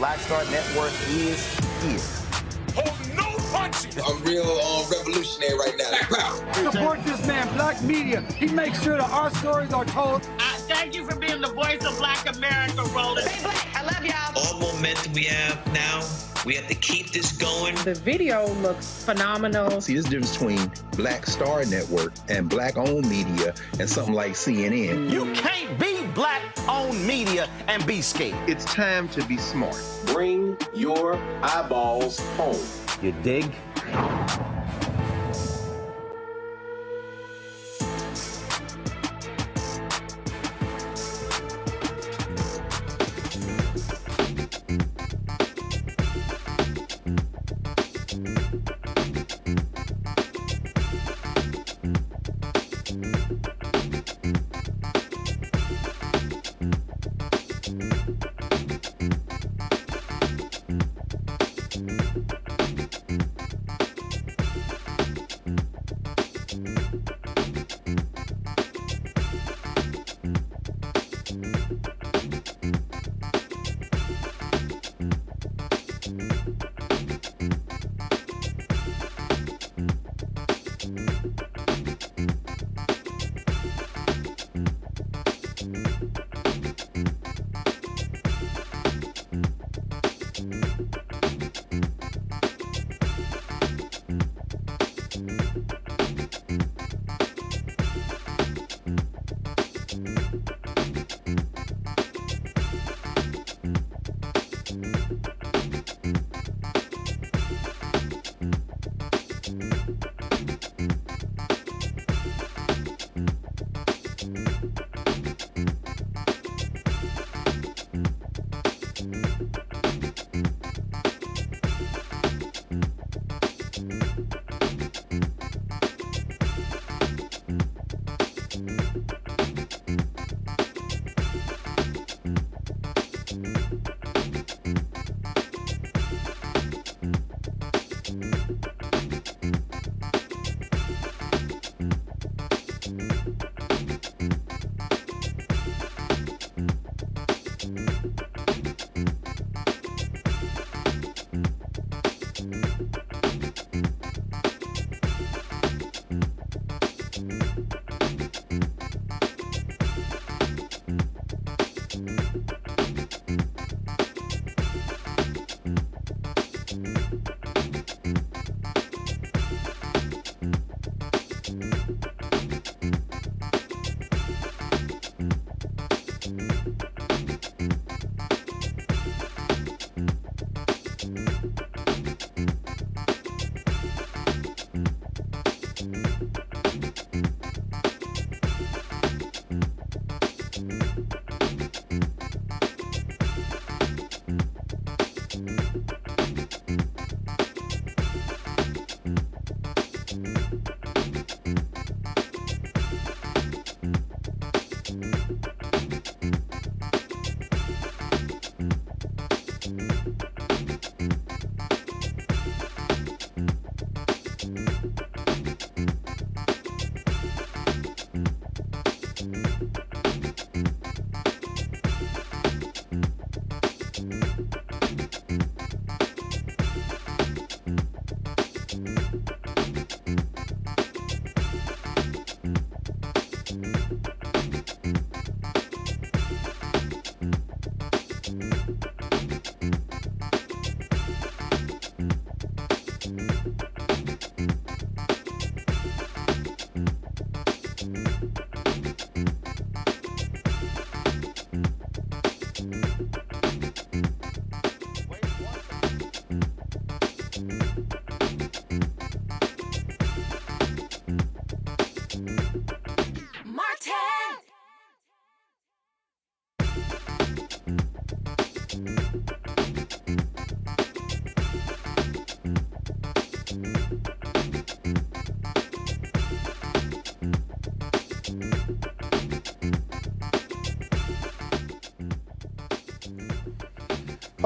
Black Star Network is here. Hold no punches! I'm real revolutionary right now. Black power. Support this man, Black Media. He makes sure that our stories are told. Thank you for being the voice of Black America, Roland. Stay black. I love y'all. All momentum we have now, we have to keep this going. The video looks phenomenal. See, this difference between Black Star Network and Black-owned media and something like CNN. You can't be Black-owned media and be scared. It's time to be smart. Bring your eyeballs home. You dig?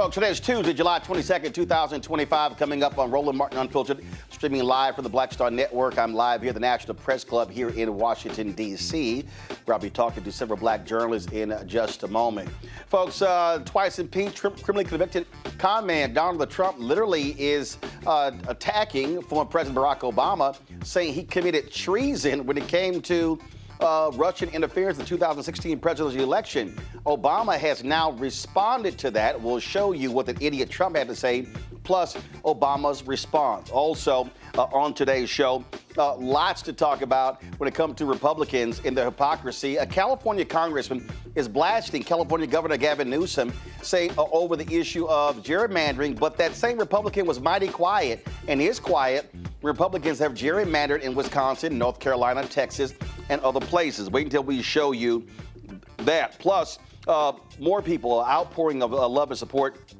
Folks, today is Tuesday, July 22nd, 2025, coming up on Roland Martin Unfiltered, streaming live from the Black Star Network. I'm live here at the National Press Club here in Washington, D.C., where I'll be talking to several black journalists in just a moment. Folks, twice impeached, criminally convicted con man Donald Trump literally is attacking former President Barack Obama, saying he committed treason when it came to Russian interference in the 2016 presidential election. Obama has now responded to that. We'll show you what the idiot Trump had to say, plus Obama's response. Also, on today's show, lots to talk about when it comes to Republicans and their hypocrisy. A California congressman is blasting California Governor Gavin Newsom, saying over the issue of gerrymandering, but that same Republican was mighty quiet and is quiet. Republicans have gerrymandered in Wisconsin, North Carolina, Texas, and other places. Wait until we show you that. Plus, more people, outpouring of love and support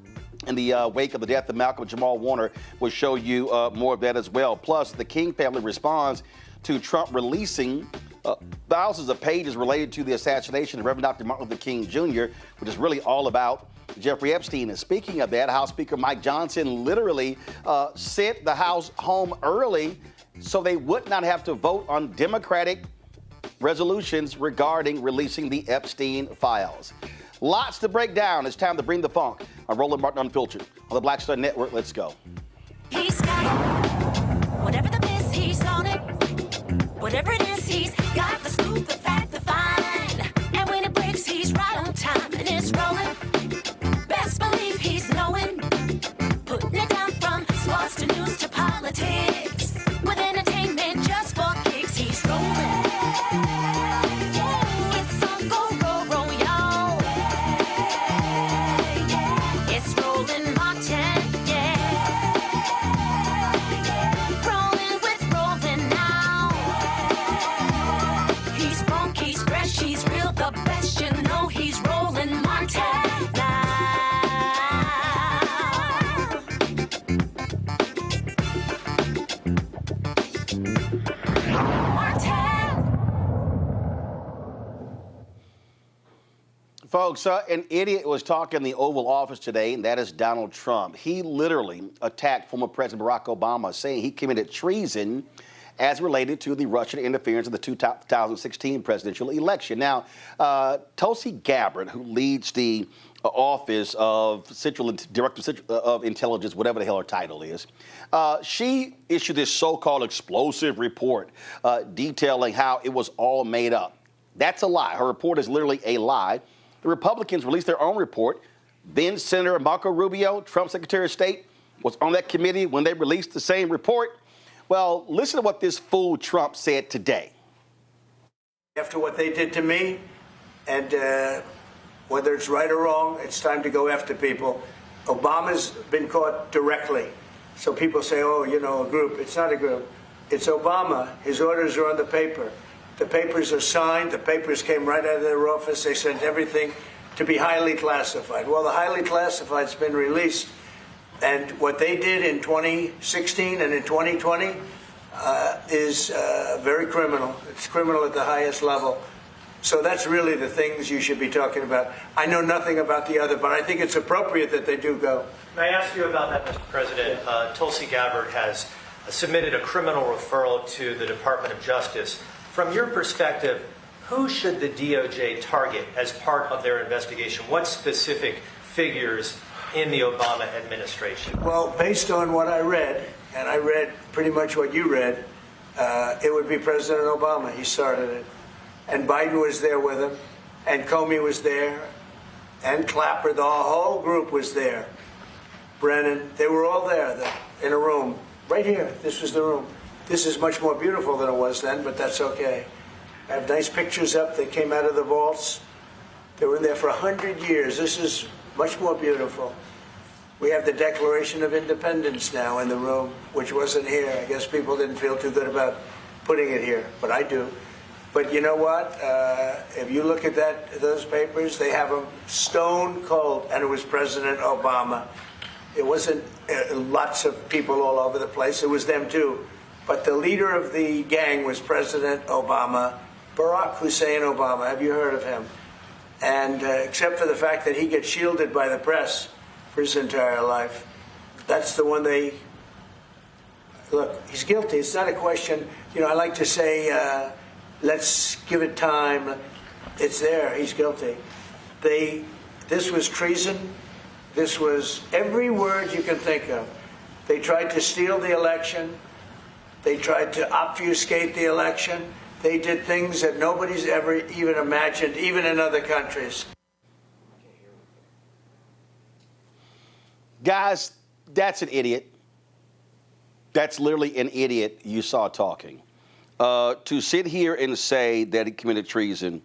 in the wake of the death of Malcolm Jamal Warner. We'll show you more of that as well. Plus, the King family responds to Trump releasing thousands of pages related to the assassination of Reverend Dr. Martin Luther King Jr., which is really all about Jeffrey Epstein. And speaking of that, House Speaker Mike Johnson literally sent the House home early so they would not have to vote on Democratic resolutions regarding releasing the Epstein files. Lots to break down. It's time to bring the funk on Roland Martin Unfiltered on the Black Star Network. Let's go. He's got it. Whatever the miss, he's on it. Whatever it is, he's got the scoop, the fact, the find. And when it breaks, he's right on time and it's rolling. Best believe he's knowing. Putting it down from sports to news to politics. With entertainment just for kicks, he's rolling. It's on Go, Roll, Roll, y'all. It's Roland Martin, yeah. Rolling with Roland now. He's funk, he's fresh, he's real, the best, you know he's Roland Martin now. Folks, an idiot was talking in the Oval Office today, and that is Donald Trump. He literally attacked former President Barack Obama, saying he committed treason as related to the Russian interference in the 2016 presidential election. Now, Tulsi Gabbard, who leads the Office of Director of Intelligence, whatever the hell her title is, she issued this so-called explosive report detailing how it was all made up. That's a lie. Her report is literally a lie. The Republicans released their own report. Then Senator Marco Rubio, Trump's Secretary of State, was on that committee when they released the same report. Well, listen to what this fool Trump said today. After what they did to me, and whether it's right or wrong, it's time to go after people. Obama's been caught directly. So people say, oh, you know, a group. It's not a group. It's Obama. His orders are on the paper. The papers are signed. The papers came right out of their office. They sent everything to be highly classified. Well, the highly classified's been released. And what they did in 2016 and in 2020 is very criminal. It's criminal at the highest level. So that's really the things you should be talking about. I know nothing about the other, but I think it's appropriate that they do go. May I ask you about that, Mr. President? Tulsi Gabbard has submitted a criminal referral to the Department of Justice. From your perspective, who should the DOJ target as part of their investigation? What specific figures in the Obama administration? Well, based on what I read, and I read pretty much what you read, it would be President Obama. He started it. And Biden was there with him, and Comey was there, and Clapper, the whole group was there. Brennan, they were all there in a room. Right here, this was the room. This is much more beautiful than it was then, but that's okay. I have nice pictures up. They came out of the vaults. They were in there for 100 years. This is much more beautiful. We have the Declaration of Independence now in the room, which wasn't here. I guess people didn't feel too good about putting it here, but I do. But you know what? If you look at those papers, they have them stone cold, and it was President Obama. It wasn't lots of people all over the place. It was them too. But the leader of the gang was President Obama, Barack Hussein Obama. Have you heard of him? And except for the fact that he gets shielded by the press for his entire life. That's the one they, look, he's guilty. It's not a question, you know, I like to say, let's give it time. It's there, he's guilty. This was treason. This was every word you can think of. They tried to steal the election. They tried to obfuscate the election. They did things that nobody's ever even imagined, even in other countries. Guys, that's an idiot. That's literally an idiot you saw talking. To sit here and say that he committed treason,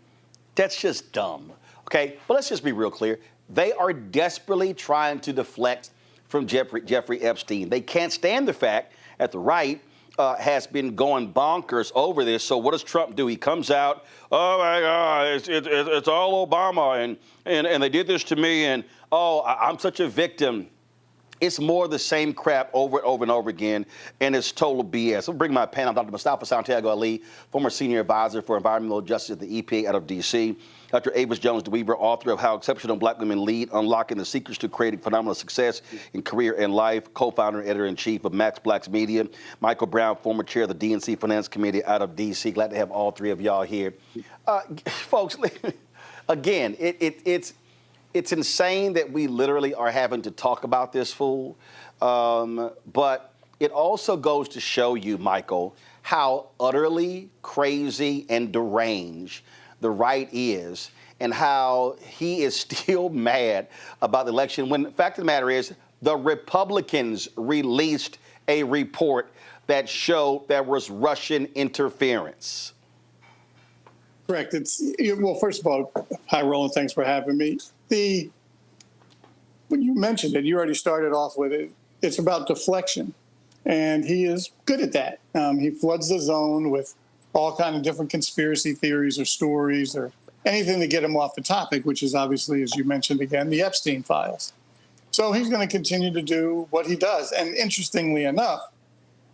that's just dumb. Okay, but let's just be real clear. They are desperately trying to deflect from Jeffrey Epstein. They can't stand the fact that the right has been going bonkers over this. So what does Trump do? He comes out, oh my God, it's all Obama, and they did this to me, and oh, I'm such a victim. It's more the same crap over and over and over again, and it's total BS. I'll bring my panel. I'm Dr. Mustafa Santiago Ali, former senior advisor for environmental justice at the EPA out of D.C. Dr. Avis Jones-DeWeaver, author of How Exceptional Black Women Lead, Unlocking the Secrets to Creating Phenomenal Success in Career and Life, co-founder and editor-in-chief of Max Black's Media. Michael Brown, former chair of the DNC Finance Committee out of D.C. Glad to have all three of y'all here. Folks, again, it's insane that we literally are having to talk about this fool, but it also goes to show you, Michael, how utterly crazy and deranged the right is and how he is still mad about the election when the fact of the matter is the Republicans released a report that showed there was Russian interference. Correct. Well, first of all, hi, Roland. Thanks for having me. When you mentioned it, you already started off with it. It's about deflection, and he is good at that. He floods the zone with all kind of different conspiracy theories or stories or anything to get him off the topic, which is obviously, as you mentioned again, the Epstein files. So he's going to continue to do what he does. And interestingly enough,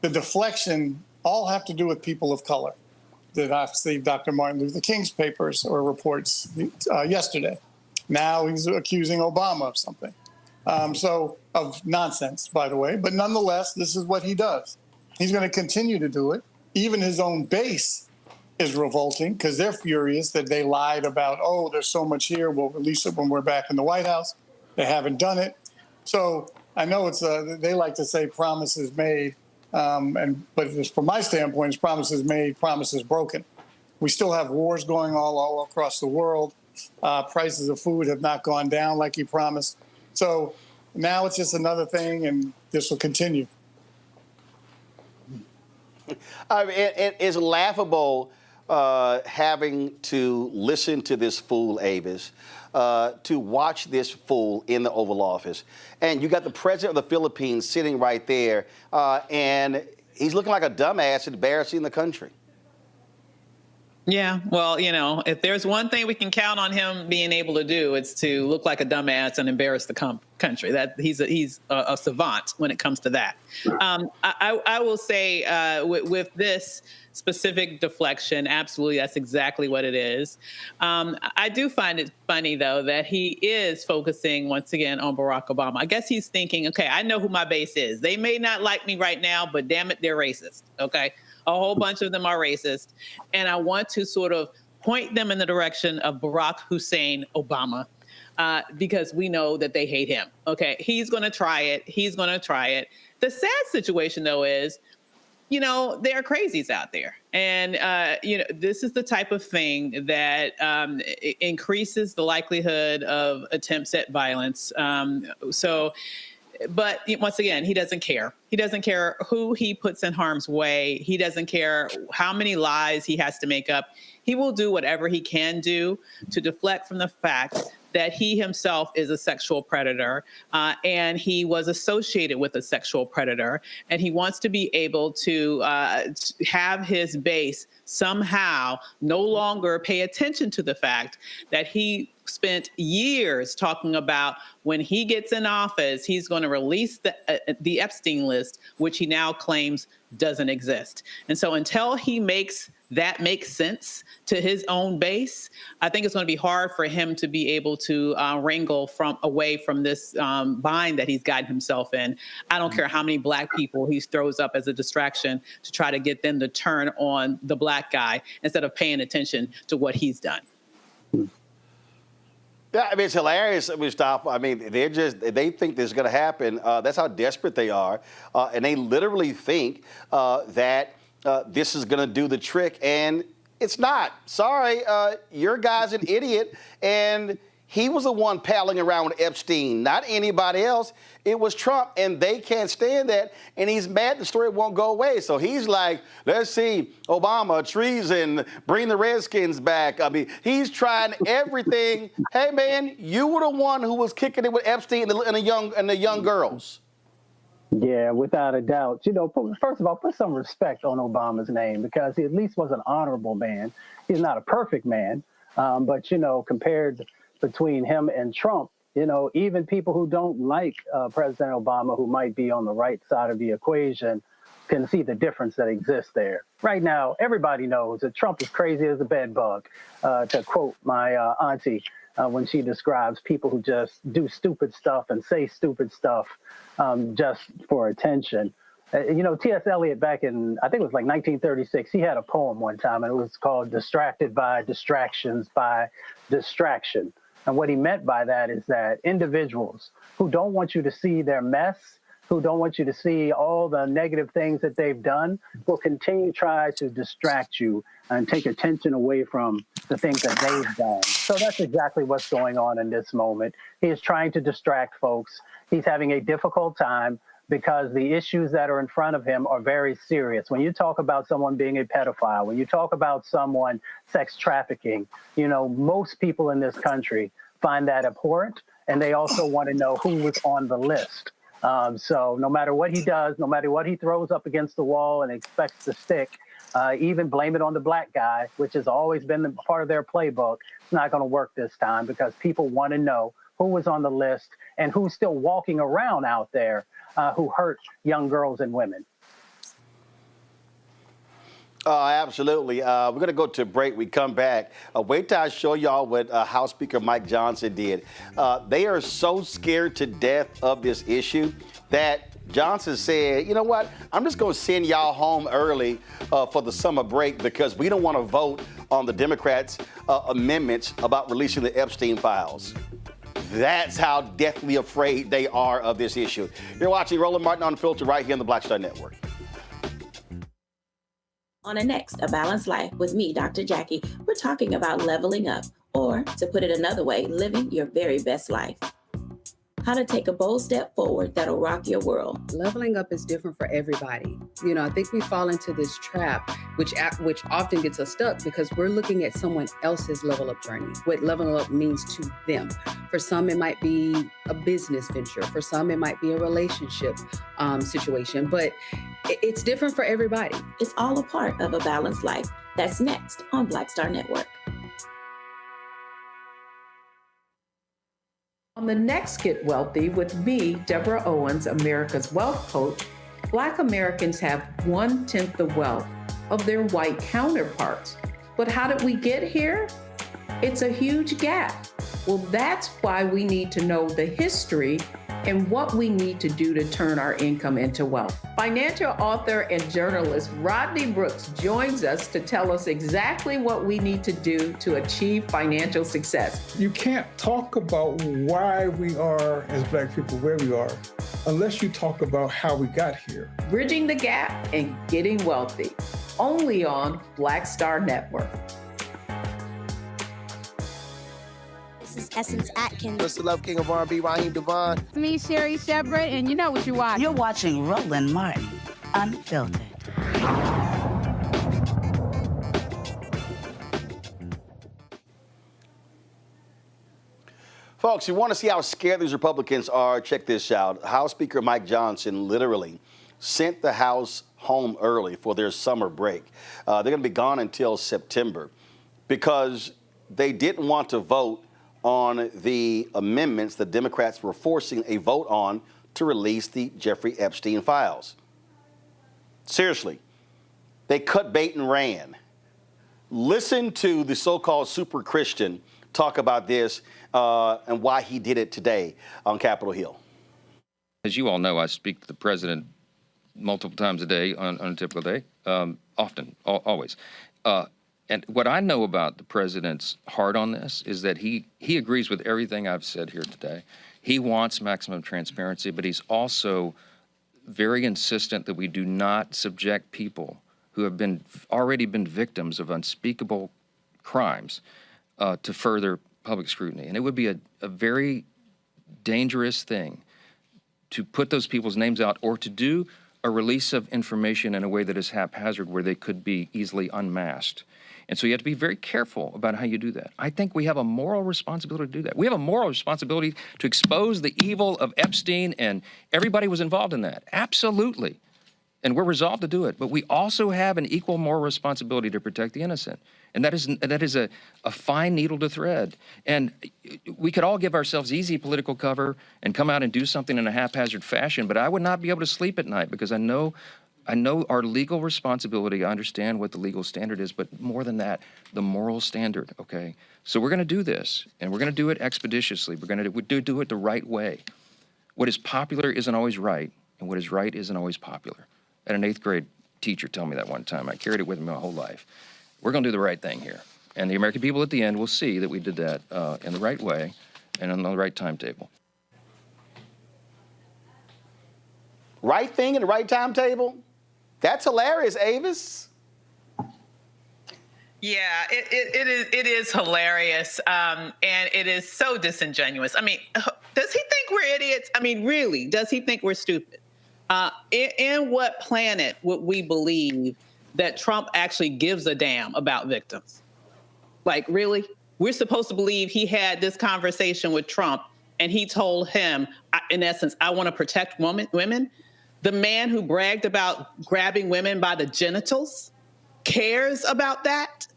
the deflection all have to do with people of color. That obviously Dr. Martin Luther King's papers or reports yesterday. Now he's accusing Obama of something. So of nonsense, by the way. But nonetheless, this is what he does. He's going to continue to do it. Even his own base is revolting because they're furious that they lied about, oh, there's so much here. We'll release it when we're back in the White House. They haven't done it. So I know it's they like to say promises made. But from my standpoint, it's promises made, promises broken. We still have wars going all across the world. Prices of food have not gone down like he promised. So now it's just another thing, and this will continue. It is laughable having to listen to this fool, Avis, to watch this fool in the Oval Office. And you got the president of the Philippines sitting right there, and he's looking like a dumbass embarrassing the country. Yeah, well, you know, if there's one thing we can count on him being able to do, it's to look like a dumbass and embarrass the country. That he's a savant when it comes to that. I will say with this specific deflection, absolutely, that's exactly what it is. I do find it funny, though, that he is focusing once again on Barack Obama. I guess he's thinking, okay, I know who my base is. They may not like me right now, but damn it, they're racist. Okay. A whole bunch of them are racist. And I want to sort of point them in the direction of Barack Hussein Obama because we know that they hate him. Okay, he's going to try it. He's going to try it. The sad situation, though, is, you know, there are crazies out there. And, you know, this is the type of thing that increases the likelihood of attempts at violence. But once again, he doesn't care. He doesn't care who he puts in harm's way. He doesn't care how many lies he has to make up. He will do whatever he can do to deflect from the fact that he himself is a sexual predator and he was associated with a sexual predator. And he wants to be able to have his base somehow no longer pay attention to the fact that he spent years talking about when he gets in office, he's going to release the Epstein list, which he now claims doesn't exist. And so until he makes that makes sense to his own base, I think it's going to be hard for him to be able to wrangle away from this bind that he's gotten himself in. I don't care how many black people he throws up as a distraction to try to get them to turn on the black guy instead of paying attention to what he's done. Yeah, I mean, it's hilarious, Mustafa. I mean, they think this is going to happen. That's how desperate they are. And they literally think that this is going to do the trick. And it's not. Sorry, your guy's an idiot. And he was the one palling around with Epstein, not anybody else. It was Trump, and they can't stand that. And he's mad the story won't go away. So he's like, let's see, Obama, treason, bring the Redskins back. I mean, he's trying everything. Hey, man, you were the one who was kicking it with Epstein and the young girls. Yeah, without a doubt. You know, first of all, put some respect on Obama's name, because he at least was an honorable man. He's not a perfect man, but, you know, compared between him and Trump, you know, even people who don't like President Obama, who might be on the right side of the equation, can see the difference that exists there. Right now, everybody knows that Trump is crazy as a bed bug, to quote my auntie when she describes people who just do stupid stuff and say stupid stuff just for attention. You know, T.S. Eliot back in, I think it was like 1936, he had a poem one time, and it was called Distracted by Distractions by Distraction. And what he meant by that is that individuals who don't want you to see their mess, who don't want you to see all the negative things that they've done, will continue to try to distract you and take attention away from the things that they've done. So that's exactly what's going on in this moment. He is trying to distract folks. He's having a difficult time because the issues that are in front of him are very serious. When you talk about someone being a pedophile, when you talk about someone sex trafficking, you know, most people in this country find that abhorrent, and they also want to know who was on the list. So no matter what he does, no matter what he throws up against the wall and expects to stick, even blame it on the black guy, which has always been part of their playbook, it's not going to work this time, because people want to know who was on the list and who's still walking around out there who hurt young girls and women. Absolutely. We're going to go to a break. We come back. Wait till I show y'all what House Speaker Mike Johnson did. They are so scared to death of this issue that Johnson said, you know what, I'm just going to send y'all home early for the summer break, because we don't want to vote on the Democrats' amendments about releasing the Epstein files. That's how deathly afraid they are of this issue. You're watching Roland Martin Unfiltered right here on the Black Star Network. On a next, A Balanced Life with me, Dr. Jackie, we're talking about leveling up, or to put it another way, living your very best life. How to take a bold step forward that'll rock your world. Leveling up is different for everybody. You know, I think we fall into this trap, which often gets us stuck, because we're looking at someone else's level up journey, what leveling up means to them. For some, it might be a business venture. For some, it might be a relationship situation, but it's different for everybody. It's all a part of A Balanced Life. That's next on Black Star Network. On the next Get Wealthy with me, Deborah Owens, America's Wealth Coach, Black Americans have 1/10 the wealth of their white counterparts. But how did we get here? It's a huge gap. Well, that's why we need to know the history and what we need to do to turn our income into wealth. Financial author and journalist Rodney Brooks joins us to tell us exactly what we need to do to achieve financial success. You can't talk about why we are, as Black people, where we are, unless you talk about how we got here. Bridging the gap and getting wealthy, only on Black Star Network. This is Essence Atkins. Mr. Love King of R&B, Raheem Devon. It's me, Sherry Shepard, and you know what you watch. You're watching Roland Martin Unfiltered. Folks, you want to see how scared these Republicans are? Check this out. House Speaker Mike Johnson literally sent the House home early for their summer break. They're going to be gone until September because they didn't want to vote on the amendments the Democrats were forcing a vote on to release the Jeffrey Epstein files. Seriously, they cut bait and ran. Listen to the so-called super Christian talk about this and why he did it today on Capitol Hill. As you all know, I speak to the president multiple times a day on a typical day, often, always. And what I know about the president's heart on this is that he agrees with everything I've said here today. He wants maximum transparency, but he's also very insistent that we do not subject people who have already been victims of unspeakable crimes to further public scrutiny. And it would be a very dangerous thing to put those people's names out or to do a release of information in a way that is haphazard where they could be easily unmasked. And so you have to be very careful about how you do that. I think we have a moral responsibility to do that. We have a moral responsibility to expose the evil of Epstein, and everybody was involved in that. Absolutely. And we're resolved to do it. But we also have an equal moral responsibility to protect the innocent. And that is a fine needle to thread. And we could all give ourselves easy political cover and come out and do something in a haphazard fashion, but I would not be able to sleep at night because I know our legal responsibility. I understand what the legal standard is, but more than that, the moral standard, okay? So we're going to do this, and we're going to do it expeditiously. We're going to do it the right way. What is popular isn't always right, and what is right isn't always popular. I had an 8th grade teacher tell me that one time. I carried it with me my whole life. We're going to do the right thing here. And the American people at the end will see that we did that in the right way and on the right timetable. Right thing in the right timetable? That's hilarious, Avis. Yeah, it is hilarious, and it is so disingenuous. I mean, does he think we're idiots? I mean, really, does he think we're stupid? In what planet would we believe that Trump actually gives a damn about victims? Like, really? We're supposed to believe he had this conversation with Trump and he told him, in essence, I want to protect women. The man who bragged about grabbing women by the genitals cares about that?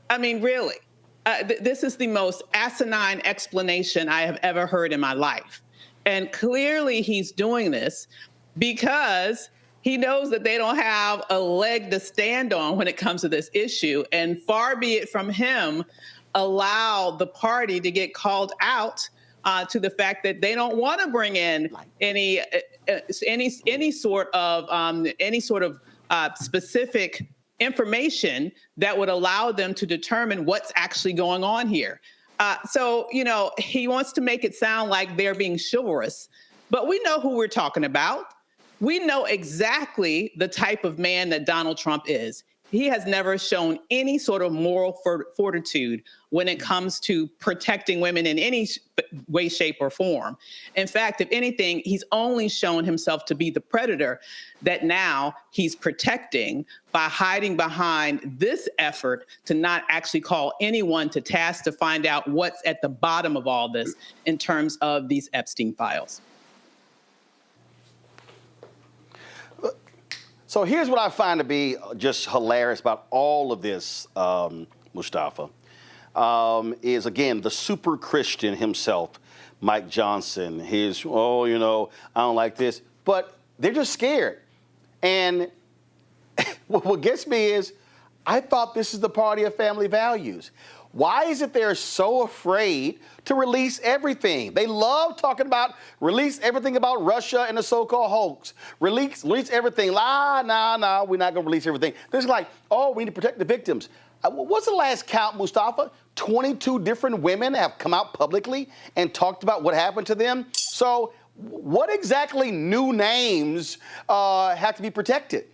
I mean, really? This is the most asinine explanation I have ever heard in my life. And clearly he's doing this because he knows that they don't have a leg to stand on when it comes to this issue. And far be it from him allow the party to get called out to the fact that they don't want to bring in any sort of specific information that would allow them to determine what's actually going on here. So, you know, he wants to make it sound like they're being chivalrous, but we know who we're talking about. We know exactly the type of man that Donald Trump is. He has never shown any sort of moral fortitude when it comes to protecting women in any way, shape, or form. In fact, if anything, he's only shown himself to be the predator that now he's protecting by hiding behind this effort to not actually call anyone to task to find out what's at the bottom of all this in terms of these Epstein files. So here's what I find to be just hilarious about all of this, Mustafa, is, again, the super Christian himself, Mike Johnson. His, oh, you know, I don't like this. But they're just scared. And what gets me is I thought this is the party of family values. Why is it they're so afraid to release everything? They love talking about release everything about Russia and the so-called hoax. Release everything. We're not going to release everything. This is like, oh, we need to protect the victims. What's the last count, Mustafa? 22 different women have come out publicly and talked about what happened to them. So what exactly new names have to be protected?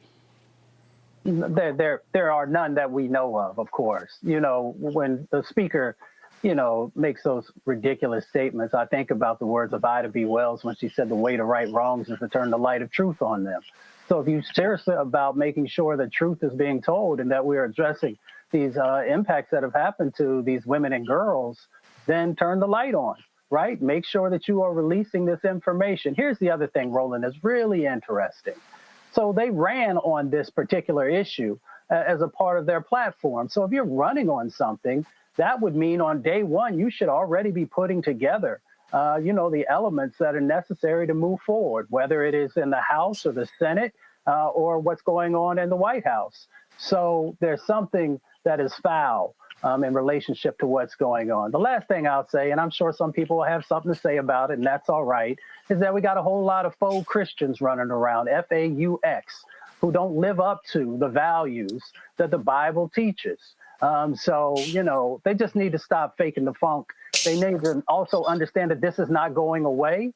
There are none that we know of course. You know, when the speaker, you know, makes those ridiculous statements, I think about the words of Ida B. Wells when she said the way to right wrongs is to turn the light of truth on them. So if you're serious about making sure that truth is being told and that we're addressing these impacts that have happened to these women and girls, then turn the light on, right? Make sure that you are releasing this information. Here's the other thing, Roland, is really interesting. So they ran on this particular issue as a part of their platform. So if you're running on something, that would mean on day one, you should already be putting together, you know, the elements that are necessary to move forward, whether it is in the House or the Senate or what's going on in the White House. So there's something that is foul in relationship to what's going on. The last thing I'll say, and I'm sure some people will have something to say about it, and that's all right, is that we got a whole lot of faux Christians running around, F-A-U-X, who don't live up to the values that the Bible teaches. So, you know, they just need to stop faking the funk. They need to also understand that this is not going away.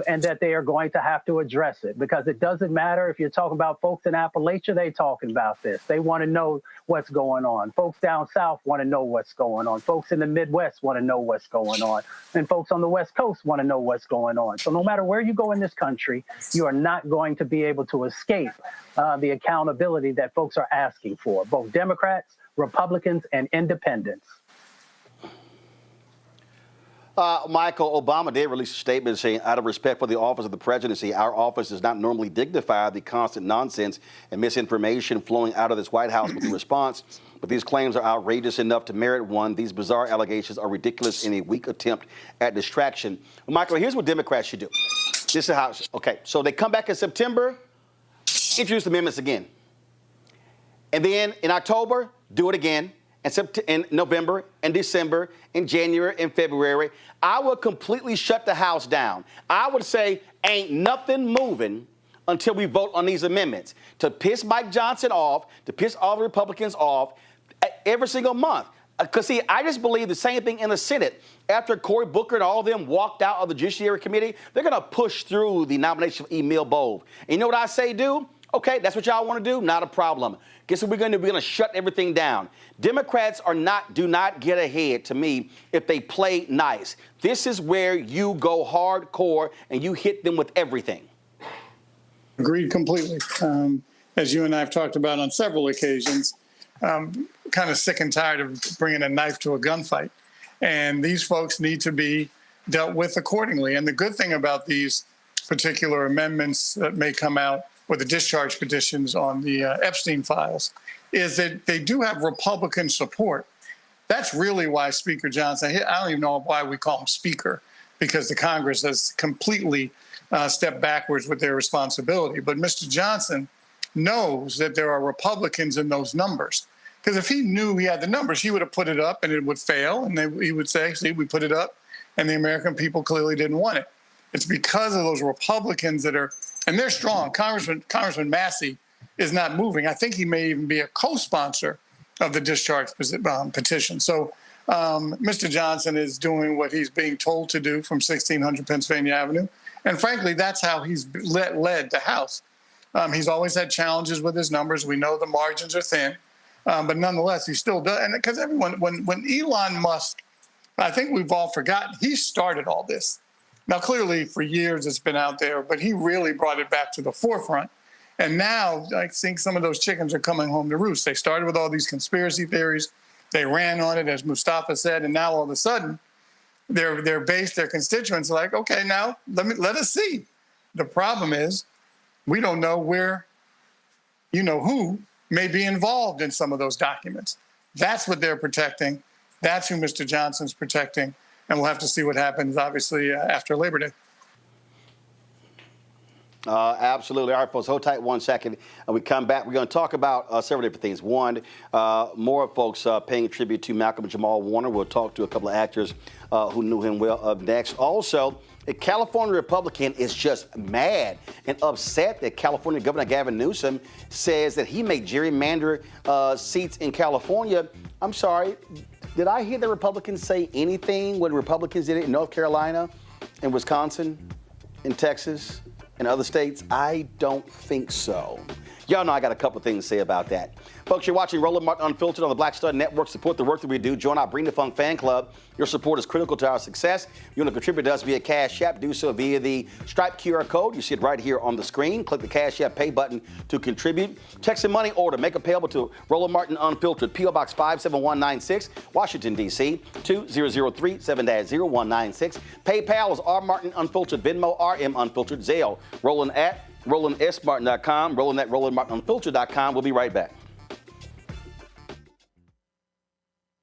And that they are going to have to address it, because it doesn't matter if you're talking about folks in Appalachia, they talking about this. They want to know what's going on. Folks down south want to know what's going on. Folks in the Midwest want to know what's going on. And folks on the West Coast want to know what's going on. So no matter where you go in this country, you are not going to be able to escape the accountability that folks are asking for, both Democrats, Republicans, and independents. Michael, Obama did release a statement saying, out of respect for the office of the presidency, our office does not normally dignify the constant nonsense and misinformation flowing out of this White House with a response. But these claims are outrageous enough to merit one. These bizarre allegations are ridiculous in a weak attempt at distraction. Michael, here's what Democrats should do. This is how, okay, so they come back in September, introduce amendments again. And then in October, do it again. In November and December, in January and February, I would completely shut the House down. I would say ain't nothing moving until we vote on these amendments, to piss Mike Johnson off, to piss all the Republicans off every single month. Because, see, I just believe the same thing in the Senate. After Cory Booker and all of them walked out of the Judiciary Committee, they're going to push through the nomination of Emil Bove. And you know what I say do? Okay, that's what y'all want to do? Not a problem. Guess what we're going to do? We're going to shut everything down. Democrats do not get ahead, to me, if they play nice. This is where you go hardcore and you hit them with everything. Agreed completely. As you and I have talked about on several occasions, kind of sick and tired of bringing a knife to a gunfight. And these folks need to be dealt with accordingly. And the good thing about these particular amendments that may come out, or the discharge petitions on the Epstein files, is that they do have Republican support. That's really why Speaker Johnson, I don't even know why we call him Speaker, because the Congress has completely stepped backwards with their responsibility. But Mr. Johnson knows that there are Republicans in those numbers. Because if he knew he had the numbers, he would have put it up and it would fail. And he would say, see, we put it up and the American people clearly didn't want it. It's because of those Republicans that are, and they're strong. Congressman Massey is not moving. I think he may even be a co-sponsor of the discharge petition. So Mr. Johnson is doing what he's being told to do from 1600 Pennsylvania Avenue. And frankly, that's how he's led the House. He's always had challenges with his numbers. We know the margins are thin, but nonetheless, he still does. And because everyone, when Elon Musk, I think we've all forgotten, he started all this. Now, clearly, for years it's been out there, but he really brought it back to the forefront. And now I think some of those chickens are coming home to roost. They started with all these conspiracy theories. They ran on it, as Mustafa said, and now all of a sudden, their base, their constituents are like, okay, now let us see. The problem is we don't know where, who may be involved in some of those documents. That's what they're protecting. That's who Mr. Johnson's protecting. And we'll have to see what happens, obviously, after Labor Day. Absolutely. All right, folks, hold tight 1 second. And we come back. We're going to talk about several different things. One, more folks paying tribute to Malcolm Jamal Warner. We'll talk to a couple of actors who knew him well up next. Also, a California Republican is just mad and upset that California Governor Gavin Newsom says that he may gerrymander seats in California. I'm sorry. Did I hear the Republicans say anything when Republicans did it in North Carolina, in Wisconsin, in Texas, and other states? I don't think so. Y'all know I got a couple things to say about that. Folks, you're watching Roland Martin Unfiltered on the Black Star Network. Support the work that we do. Join our Bring the Funk fan club. Your support is critical to our success. If you want to contribute to us via Cash App, do so via the Stripe QR code. You see it right here on the screen. Click the Cash App Pay button to contribute. Text and money order. Make it payable to Roland Martin Unfiltered, P.O. Box 57196, Washington, D.C., 2003 7-0196. PayPal is R Martin Unfiltered, Venmo RM Unfiltered, Zelle, Roland at RolandSMartin.com, Roland at RolandMartinUnfiltered.com. We'll be right back.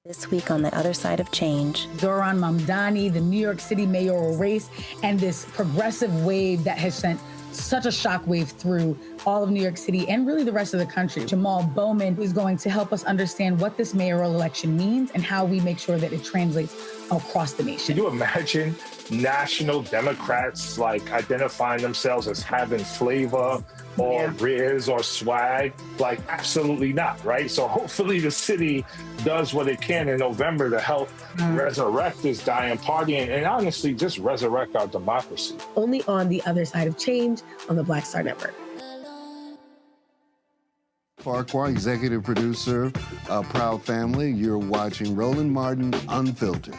This week on the other side of change. Zohran Mamdani, the New York City mayoral race, and this progressive wave that has sent such a shockwave through all of New York City and really the rest of the country. Jamal Bowman is going to help us understand what this mayoral election means and how we make sure that it translates across the nation. Can you imagine national Democrats like identifying themselves as having flavor or riz or swag? Like, absolutely not, right? So hopefully the city does what it can in November to help resurrect this dying party and honestly just resurrect our democracy. Only on the other side of change on the Black Star Network. Farquhar, executive producer, Proud Family. You're watching Roland Martin Unfiltered.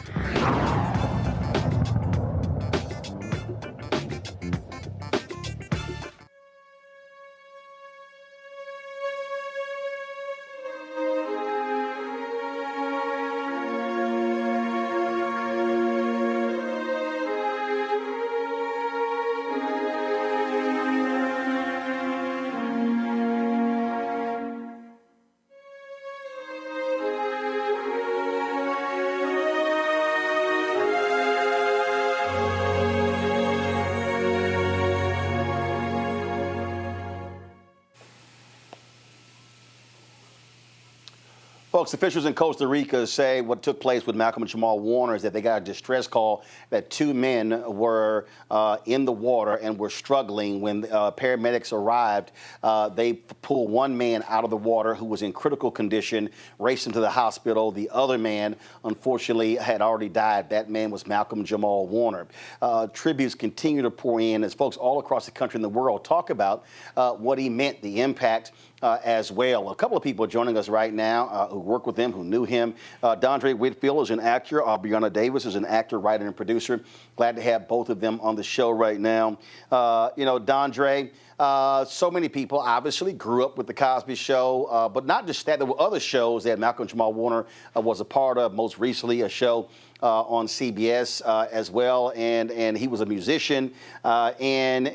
Folks, officials in Costa Rica say what took place with Malcolm Jamal Warner is that they got a distress call that two men were in the water and were struggling. When paramedics arrived, they pulled one man out of the water who was in critical condition, raced him to the hospital. The other man, unfortunately, had already died. That man was Malcolm Jamal Warner. Tributes continue to pour in as folks all across the country and the world talk about what he meant, the impact as well. A couple of people joining us right now who work with him, who knew him. Dondre Whitfield is an actor. Brianna Davis is an actor, writer, and producer. Glad to have both of them on the show right now. Dondre, so many people obviously grew up with The Cosby Show, but not just that. There were other shows that Malcolm Jamal Warner was a part of, most recently a show on CBS as well, and he was a musician, and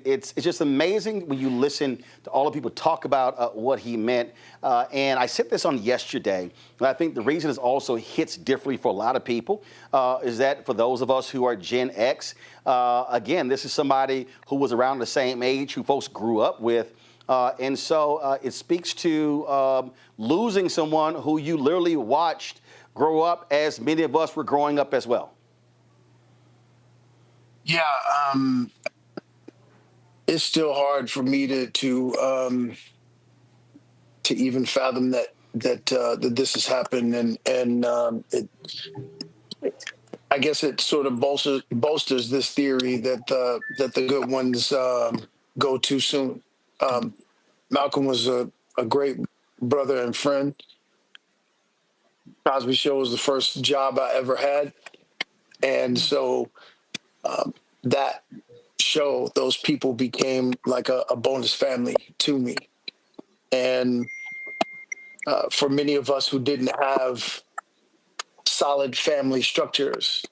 it's just amazing when you listen to all the people talk about what he meant. And I said this on yesterday, and I think the reason it also hits differently for a lot of people is that for those of us who are Gen X, again, this is somebody who was around the same age, who folks grew up with. And so it speaks to losing someone who you literally watched grow up as many of us were growing up as well. Yeah, it's still hard for me to even fathom that this has happened, and I guess it sort of bolsters this theory that the good ones go too soon. Malcolm was a great brother and friend. Cosby Show was the first job I ever had. And so that show, those people became like a bonus family to me. And for many of us who didn't have solid family structures,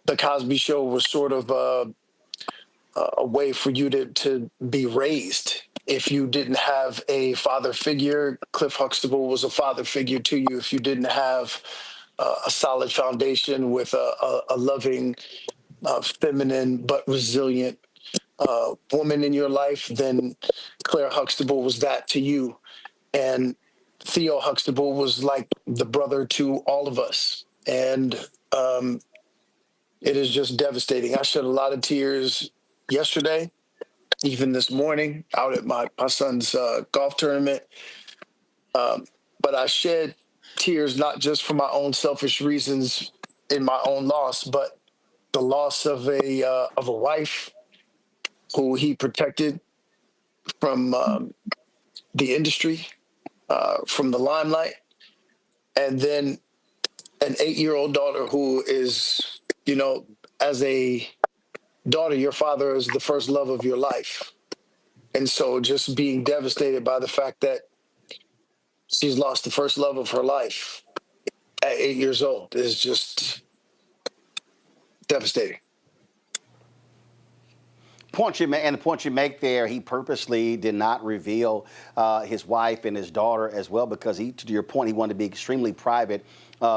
the Cosby Show was sort of a way for you to be raised. If you didn't have a father figure, Cliff Huxtable was a father figure to you. If you didn't have a solid foundation with a loving, feminine, but resilient woman in your life, then Claire Huxtable was that to you. And Theo Huxtable was like the brother to all of us. And it is just devastating. I shed a lot of tears yesterday, even this morning, out at my son's golf tournament. But I shed tears not just for my own selfish reasons in my own loss, but the loss of a wife who he protected from the industry, from the limelight, and then an 8-year-old daughter who is, as a daughter, your father is the first love of your life. And so just being devastated by the fact that she's lost the first love of her life at 8 years old is just devastating. point you make there, he purposely did not reveal his wife and his daughter as well, because he, to your point, he wanted to be extremely private.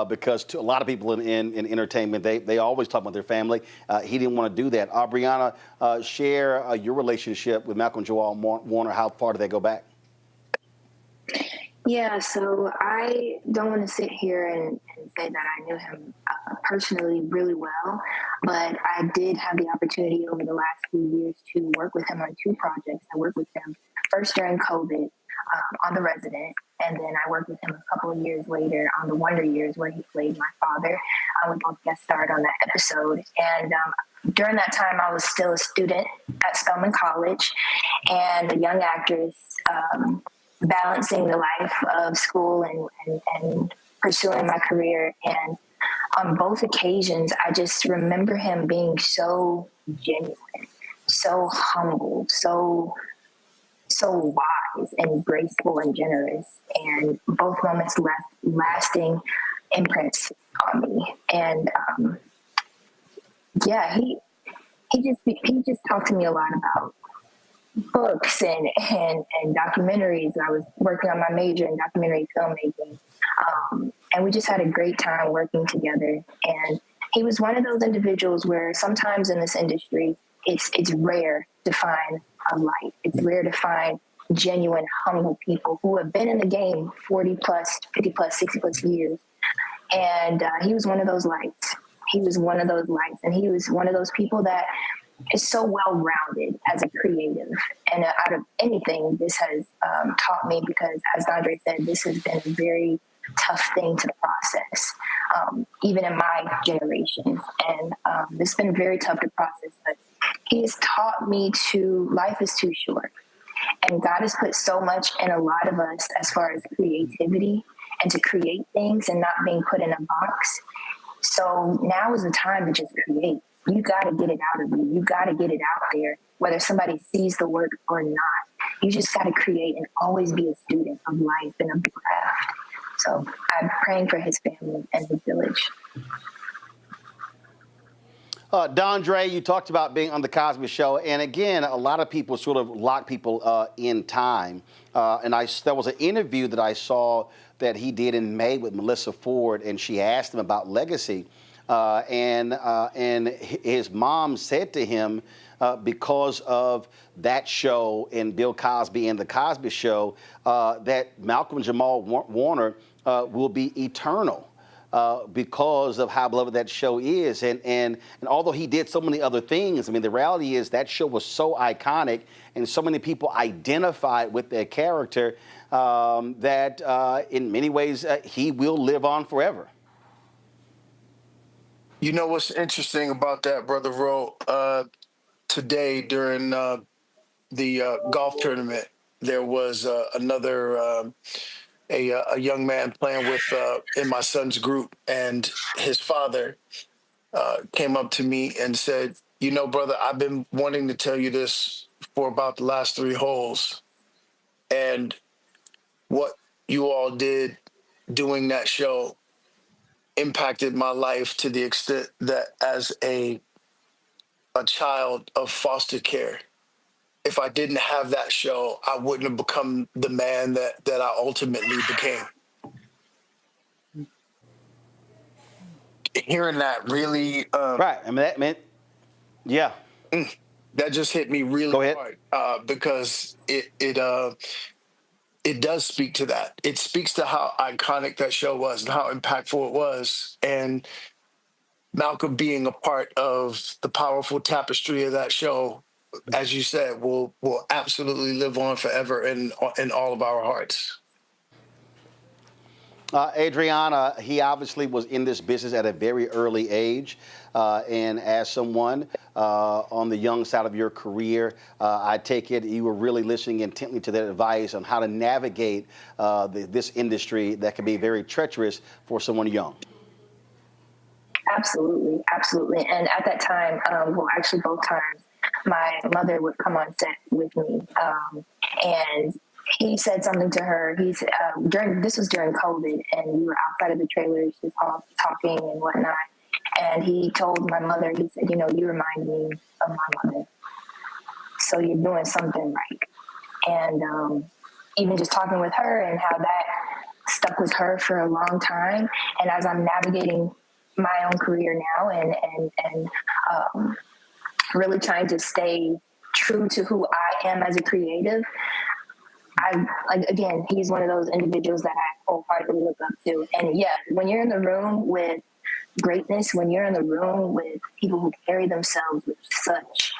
Because to a lot of people in entertainment, they always talk about their family. He didn't want to do that. Brianna, share your relationship with Malcolm Jamal Warner. How far did they go back? Yeah, so I don't want to sit here and say that I knew him personally really well, but I did have the opportunity over the last few years to work with him on 2 projects. I worked with him first during COVID on The Resident, and then I worked with him a couple of years later on The Wonder Years, where he played my father. We both guest starred on that episode. And during that time, I was still a student at Spelman College and a young actress, balancing the life of school and pursuing my career. And on both occasions, I just remember him being so genuine, so humble, so wise and graceful and generous. And both moments left lasting imprints on me. And he just talked to me a lot about books and documentaries. I was working on my major in documentary filmmaking. And we just had a great time working together. And he was one of those individuals where sometimes in this industry, it's rare to find a light. It's rare to find genuine, humble people who have been in the game 40 plus, 50 plus, 60 plus years. And he was one of those lights. He was one of those lights. And he was one of those people that is so well-rounded as a creative. And out of anything, this has taught me, because as Andre said, this has been a very tough thing to process, even in my generation. And it's been very tough to process, but he has taught me life is too short. And God has put so much in a lot of us as far as creativity and to create things and not being put in a box. So now is the time to just create. You got to get it out of you. You got to get it out there, whether somebody sees the work or not. You just got to create and always be a student of life and of the craft. So I'm praying for his family and his village. Dondre, you talked about being on the Cosby Show, and again, a lot of people sort of lock people in time. And there was an interview that I saw that he did in May with Melissa Ford, and she asked him about legacy. And his mom said to him, because of that show and Bill Cosby and the Cosby Show, that Malcolm Jamal Warner will be eternal. Because of how beloved that show is. And although he did so many other things, I mean, the reality is that show was so iconic and so many people identified with their character that in many ways he will live on forever. You know what's interesting about that, Brother Ro? Today during the golf tournament, there was another... a young man playing with in my son's group, and his father came up to me and said, "You know, brother, I've been wanting to tell you this for about the last 3 holes, and what you all did doing that show impacted my life to the extent that as a child of foster care, if I didn't have that show, I wouldn't have become the man that I ultimately became." Hearing that really... right. I mean, that meant, yeah. That just hit me really hard because it does speak to that. It speaks to how iconic that show was and how impactful it was. And Malcolm being a part of the powerful tapestry of that show, as you said, will absolutely live on forever in all of our hearts. Adriana, he obviously was in this business at a very early age. And as someone on the young side of your career, I take it you were really listening intently to that advice on how to navigate this industry that can be very treacherous for someone young. Absolutely, absolutely. And at that time, well, actually both times, my mother would come on set with me, and he said something to her. This was during COVID, and we were outside of the trailers just talking and whatnot. And he told my mother, he said, "You know, you remind me of my mother." so you're doing something right. And even just talking with her and how that stuck with her for a long time. And as I'm navigating my own career now and really trying to stay true to who I am as a creative, again, he's one of those individuals that I wholeheartedly look up to. And yeah, when you're in the room with greatness, when you're in the room with people who carry themselves with such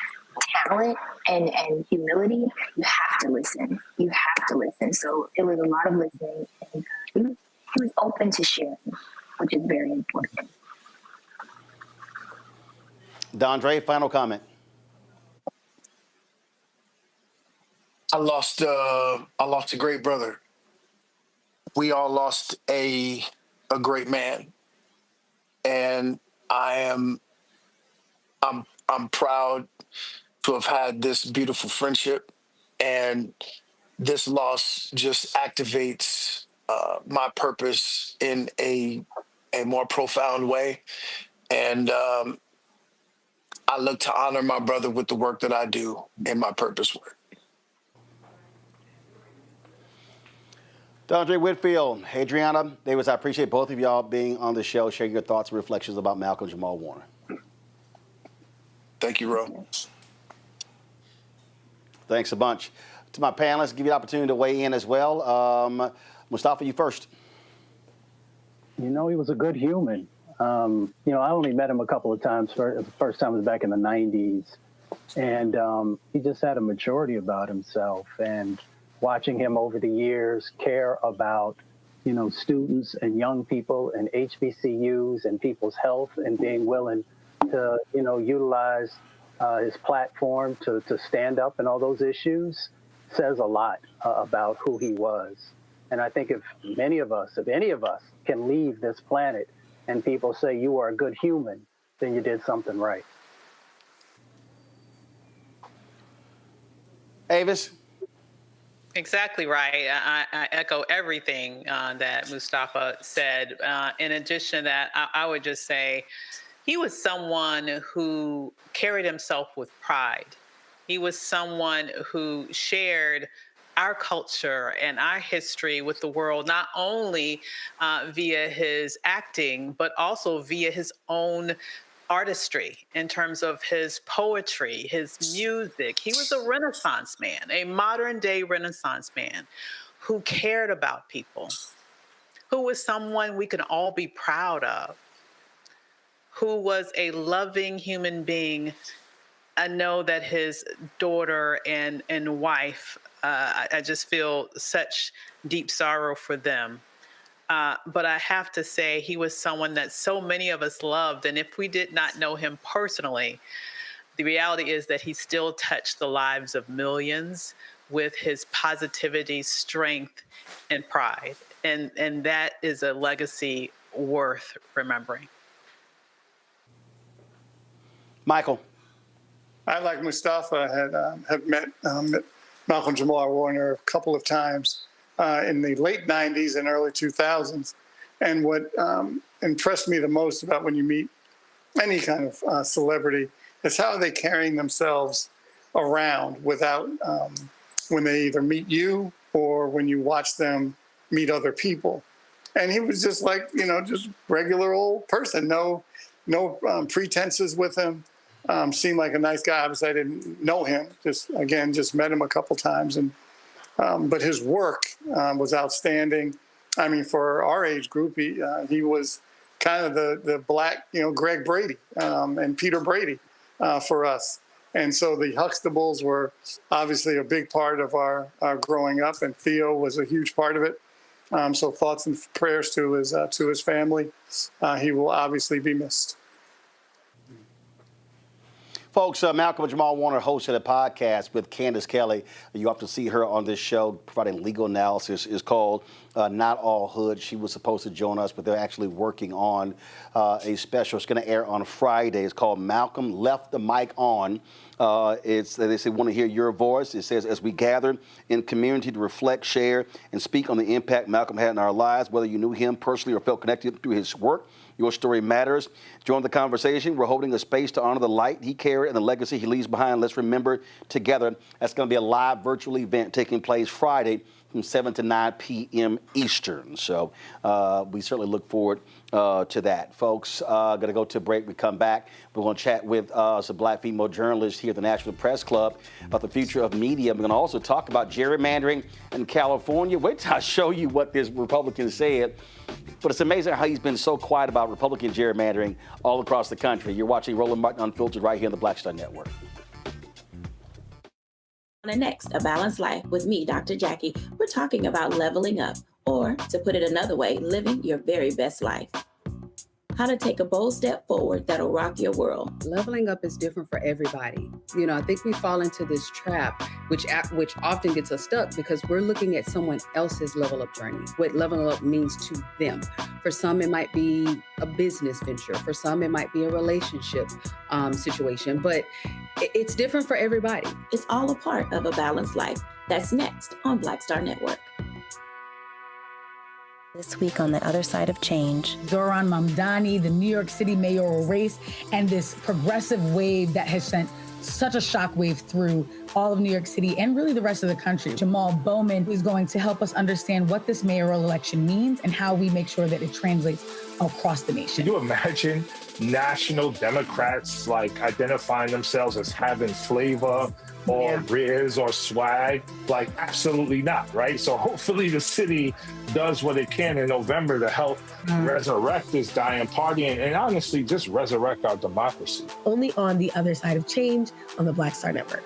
talent and humility, you have to listen. You have to listen. So it was a lot of listening, and he was open to sharing, which is very important. Dondre, final comment. I lost a great brother. We all lost a great man, and I'm proud to have had this beautiful friendship, and this loss just activates my purpose in a more profound way, and I look to honor my brother with the work that I do in my purpose work. Dondre Whitfield, Adriana Davis, I appreciate both of y'all being on the show, sharing your thoughts and reflections about Malcolm Jamal Warner. Thank you, Ro. Thanks a bunch. To my panelists, give you the opportunity to weigh in as well. Mustafa, you first. You know, he was a good human. You know, I only met him a couple of times. The first time was back in the 90s. And he just had a maturity about himself. And watching him over the years care about, you know, students and young people and HBCUs and people's health, and being willing to, you know, utilize his platform to stand up in all those issues says a lot about who he was. And I think if any of us can leave this planet and people say you are a good human, then you did something right. Avis? Exactly right. I echo everything that Mustafa said. In addition to that, I would just say he was someone who carried himself with pride. He was someone who shared our culture and our history with the world, not only via his acting, but also via his own artistry in terms of his poetry, his music. He was a Renaissance man, a modern day Renaissance man who cared about people, who was someone we can all be proud of, who was a loving human being. I know that his daughter and wife, I just feel such deep sorrow for them. But I have to say, he was someone that so many of us loved. And if we did not know him personally, the reality is that he still touched the lives of millions with his positivity, strength, and pride. And that is a legacy worth remembering. Michael. I, like Mustafa, have met Malcolm Jamal Warner a couple of times in the late 90s and early 2000s. And what impressed me the most about when you meet any kind of celebrity is how are they carrying themselves around without, when they either meet you or when you watch them meet other people. And he was just like, you know, just regular old person, no pretenses with him. Seemed like a nice guy. Obviously, I didn't know him. Just met him a couple times, and but his work was outstanding. I mean, for our age group, he was kind of the black, you know, Greg Brady and Peter Brady for us. And so the Huxtables were obviously a big part of our growing up, and Theo was a huge part of it. So thoughts and prayers to his family. He will obviously be missed. Folks, Malcolm Jamal Warner hosted a podcast with Candace Kelly. You often see her on this show providing legal analysis. It's called Not All Hood. She was supposed to join us, but they're actually working on a special. It's going to air on Friday. It's called Malcolm Left the Mic On. They say, want to hear your voice. It says, as we gather in community to reflect, share, and speak on the impact Malcolm had in our lives, whether you knew him personally or felt connected through his work, your story matters. Join the conversation. We're holding a space to honor the light he carried and the legacy he leaves behind. Let's remember together. That's going to be a live virtual event taking place Friday from 7 to 9 p.m. Eastern. So we certainly look forward to that. Folks, going to go to a break. We come back. We're going to chat with some black female journalists here at the National Press Club about the future of media. We're going to also talk about gerrymandering in California. Wait till I show you what this Republican said. But it's amazing how he's been so quiet about Republican gerrymandering all across the country. You're watching Roland Martin Unfiltered right here on the Black Star Network. On the next, A Balanced Life with me, Dr. Jackie, we're talking about leveling up, or to put it another way, living your very best life. How to take a bold step forward that'll rock your world. Leveling up is different for everybody. You know, I think we fall into this trap, which often gets us stuck because we're looking at someone else's level up journey, what leveling up means to them. For some, it might be a business venture. For some, it might be a relationship situation, but it's different for everybody. It's all a part of A Balanced Life. That's next on Black Star Network. This week on The Other Side of Change. Zohran Mamdani, the New York City mayoral race, and this progressive wave that has sent such a shockwave through all of New York City and really the rest of the country. Jamal Bowman is going to help us understand what this mayoral election means and how we make sure that it translates across the nation. Can you imagine national Democrats like identifying themselves as having flavor or riz or swag? Like, absolutely not, right? So hopefully the city does what it can in November to help resurrect this dying party and honestly just resurrect our democracy. Only on The Other Side of Change on the Black Star Network.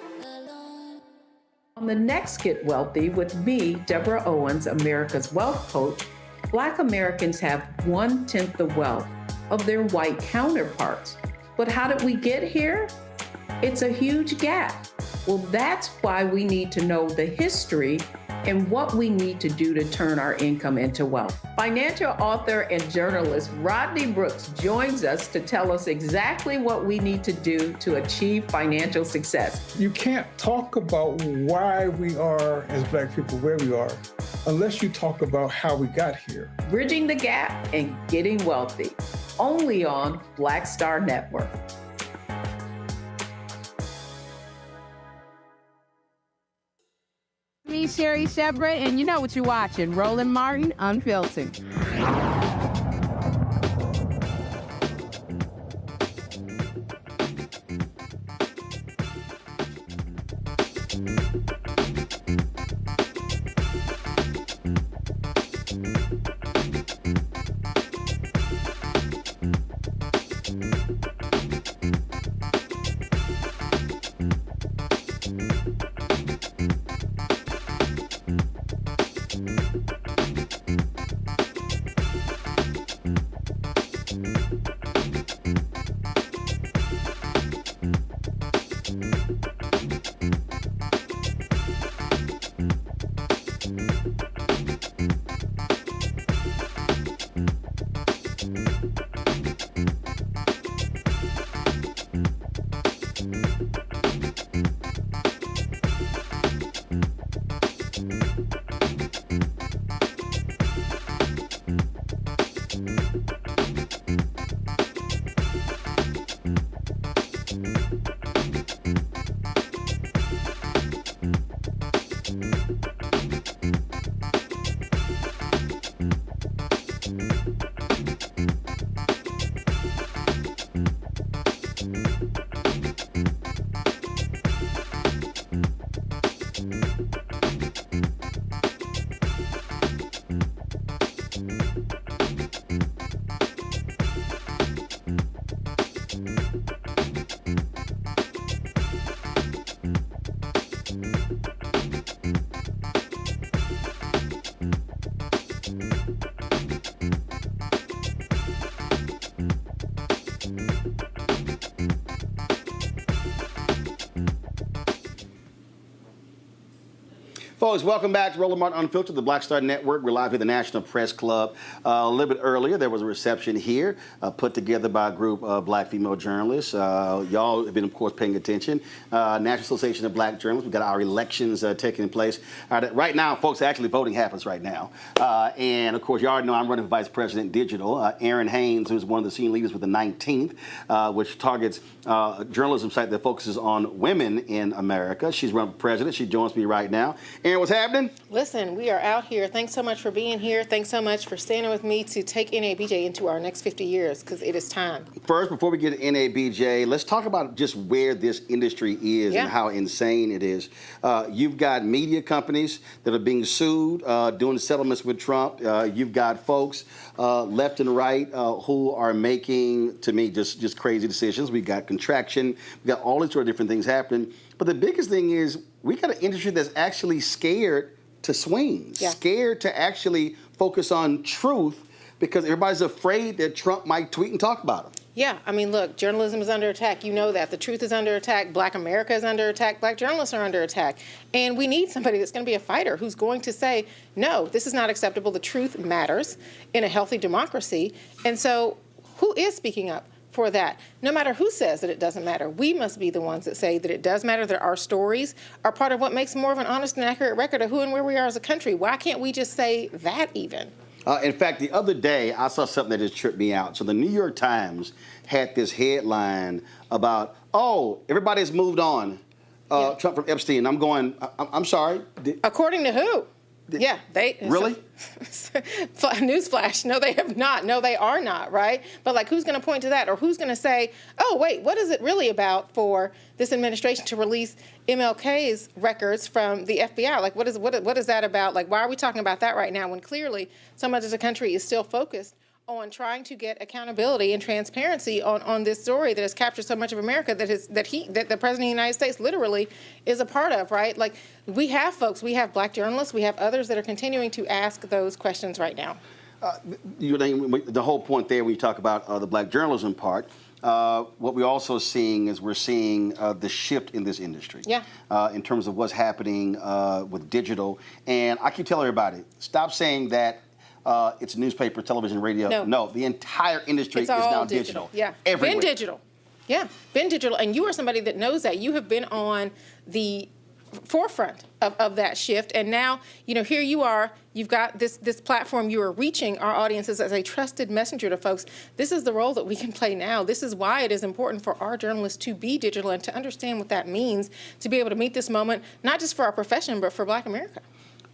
On the next Get Wealthy with me, Deborah Owens, America's Wealth Coach, Black Americans have 1/10 the wealth of their white counterparts. But how did we get here? It's a huge gap. Well, that's why we need to know the history and what we need to do to turn our income into wealth. Financial author and journalist Rodney Brooks joins us to tell us exactly what we need to do to achieve financial success. You can't talk about why we are, as Black people, where we are, unless you talk about how we got here. Bridging the Gap and Getting Wealthy, only on Black Star Network. Me, Sherry Shepard, and you know what you're watching, Roland Martin Unfiltered. Folks, welcome back to Roland Martin Unfiltered, the Black Star Network. We're live at the National Press Club. A little bit earlier, there was a reception here put together by a group of black female journalists. Y'all have been, of course, paying attention. National Association of Black Journalists. We've got our elections taking place. Right now, folks, actually voting happens right now. And, of course, you already know I'm running for Vice President Digital. Erin Haynes, who's one of the senior leaders with the 19th, which targets a journalism site that focuses on women in America. She's running for president. She joins me right now. Erin, what's happening? Listen, we are out here. Thanks so much for being here. Thanks so much for standing with me to take NABJ into our next 50 years, because it is time. First, before we get to NABJ, let's talk about just where this industry is and how insane it is. You've got media companies that are being sued, doing settlements with Trump. You've got folks left and right who are making, to me, just crazy decisions. We've got contraction. We've got all these sort of different things happening. But the biggest thing is we got an industry that's actually scared to swing, scared to actually focus on truth because everybody's afraid that Trump might tweet and talk about him. Yeah, I mean, look, journalism is under attack. You know that. The truth is under attack. Black America is under attack. Black journalists are under attack. And we need somebody that's going to be a fighter who's going to say, no, this is not acceptable. The truth matters in a healthy democracy. And so who is speaking up for that? No matter who says that it doesn't matter, we must be the ones that say that it does matter, that our stories are part of what makes more of an honest and accurate record of who and where we are as a country. Why can't we just say that even? In fact, the other day, I saw something that just tripped me out. So the New York Times had this headline about, oh, everybody's moved on, Trump from Epstein. I'm going, I'm sorry. According to who? Yeah, they really? Newsflash, no, they have not. No, they are not, right? But like, who's going to point to that, or who's going to say, oh, wait, what is it really about for this administration to release MLK's records from the FBI? Like, what is that about? Like, why are we talking about that right now when clearly so much of the country is still focused on trying to get accountability and transparency on this story that has captured so much of America that the President of the United States literally is a part of, right? Like, we have folks, we have black journalists, we have others that are continuing to ask those questions right now. The whole point there when you talk about the black journalism part, what we're also seeing is we're seeing the shift in this industry. Yeah. In terms of what's happening with digital. And I keep telling everybody, stop saying that it's newspaper, television, radio. No, the entire industry is now digital. Yeah, everywhere. Been digital. Yeah, been digital. And you are somebody that knows that. You have been on the forefront of that shift. And now, you know, here you are. You've got this platform. You are reaching our audiences as a trusted messenger to folks. This is the role that we can play now. This is why it is important for our journalists to be digital and to understand what that means, to be able to meet this moment, not just for our profession, but for Black America.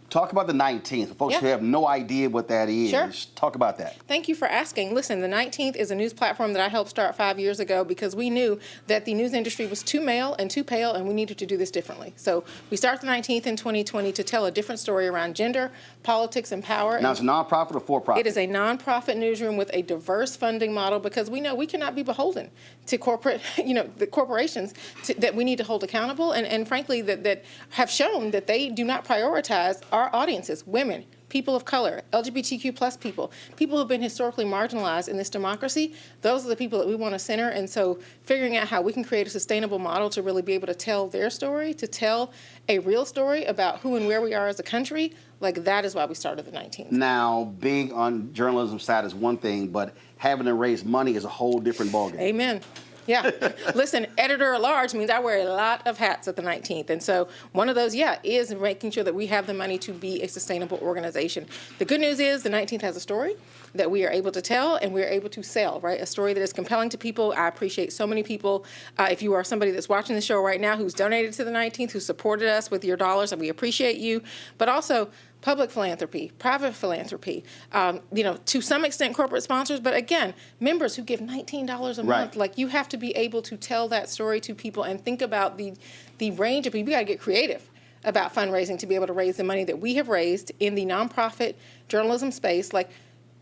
Talk about the 19th. For folks who have no idea what that is, talk about that. Thank you for asking. Listen, the 19th is a news platform that I helped start 5 years ago because we knew that the news industry was too male and too pale, and we needed to do this differently. So we start the 19th in 2020 to tell a different story around gender, politics, and power. Now, it's a nonprofit or for-profit? It is a nonprofit newsroom with a diverse funding model because we know we cannot be beholden to corporate, the corporations that we need to hold accountable and frankly, that have shown that they do not prioritize our audiences, women, people of color, LGBTQ plus people who have been historically marginalized in this democracy. Those are the people that we want to center. And so figuring out how we can create a sustainable model to really be able to tell their story, to tell a real story about who and where we are as a country, like that is why we started the 19th. Now, being on journalism side is one thing, but having to raise money is a whole different ballgame. Amen. Yeah. Listen, editor-at-large means I wear a lot of hats at the 19th. And so one of those, is making sure that we have the money to be a sustainable organization. The good news is the 19th has a story that we are able to tell and we are able to sell, right? A story that is compelling to people. I appreciate so many people. If you are somebody that's watching the show right now who's donated to the 19th, who supported us with your dollars, and we appreciate you. But also, public philanthropy, private philanthropy, to some extent corporate sponsors, but again, members who give $19 a month. Like, you have to be able to tell that story to people and think about the range of people. You got to get creative about fundraising to be able to raise the money that we have raised in the nonprofit journalism space. Like,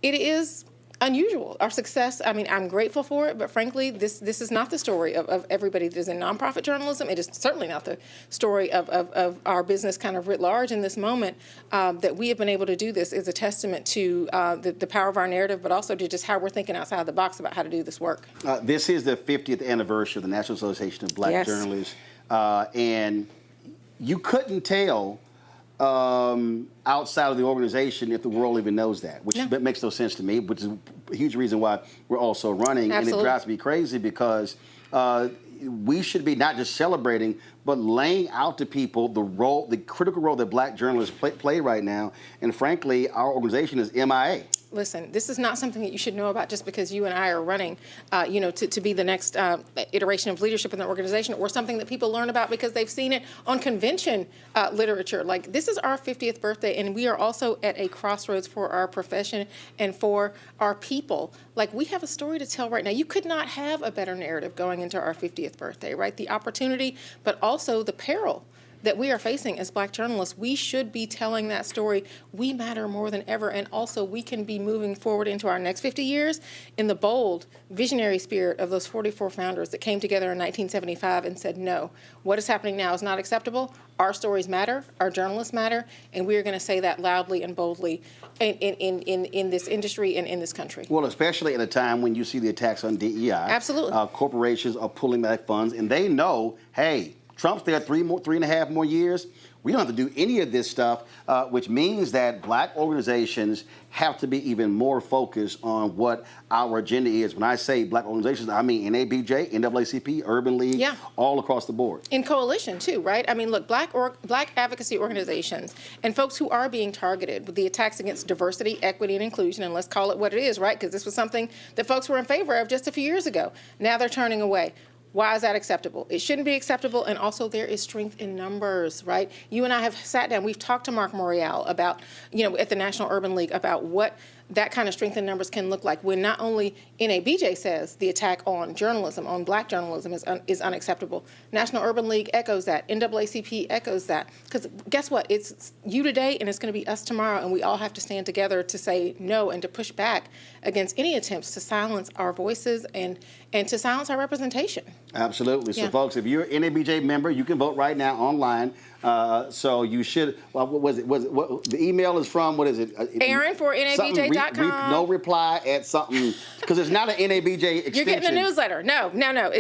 it is unusual. Our success, I mean, I'm grateful for it, but frankly, this is not the story of everybody that is in nonprofit journalism. It is certainly not the story of our business kind of writ large in this moment. That we have been able to do this is a testament to the power of our narrative, but also to just how we're thinking outside the box about how to do this work. This is the 50th anniversary of the National Association of Black Journalists, and you couldn't tell outside of the organization if the world even knows that, which makes no sense to me, which is a huge reason why we're also running. Absolutely. And it drives me crazy because we should be not just celebrating, but laying out to people the critical role that black journalists play right now. And frankly, our organization is MIA. Listen, this is not something that you should know about just because you and I are running, to be the next iteration of leadership in the organization, or something that people learn about because they've seen it on convention literature. Like, this is our 50th birthday, and we are also at a crossroads for our profession and for our people. Like, we have a story to tell right now. You could not have a better narrative going into our 50th birthday, right? The opportunity, but also the peril that we are facing as black journalists. We should be telling that story. We matter more than ever, and also we can be moving forward into our next 50 years in the bold, visionary spirit of those 44 founders that came together in 1975 and said, no, what is happening now is not acceptable. Our stories matter, our journalists matter, and we are going to say that loudly and boldly in this industry and in this country. Well, especially at a time when you see the attacks on DEI. Absolutely. Corporations are pulling back funds, and they know, hey, Trump's there 3.5 more years. We don't have to do any of this stuff, which means that black organizations have to be even more focused on what our agenda is. When I say black organizations, I mean NABJ, NAACP, Urban League, all across the board. In coalition, too, right? I mean, look, black advocacy organizations and folks who are being targeted with the attacks against diversity, equity, and inclusion, and let's call it what it is, right? Because this was something that folks were in favor of just a few years ago. Now they're turning away. Why is that acceptable? It shouldn't be acceptable, and also there is strength in numbers, right? You and I have sat down, we've talked to Mark Morial about, at the National Urban League about what that kind of strength in numbers can look like when not only NABJ says the attack on journalism, on black journalism is unacceptable. National Urban League echoes that. NAACP echoes that. Because guess what? It's you today and it's going to be us tomorrow, and we all have to stand together to say no and to push back against any attempts to silence our voices and to silence our representation. Absolutely. So, folks, if you're an NABJ member, you can vote right now online. So you should. Well, what was it? What the email is from? What is it? Aaron for NABJ.com. No reply at something because it's not an NABJ extension. You're getting the newsletter. No.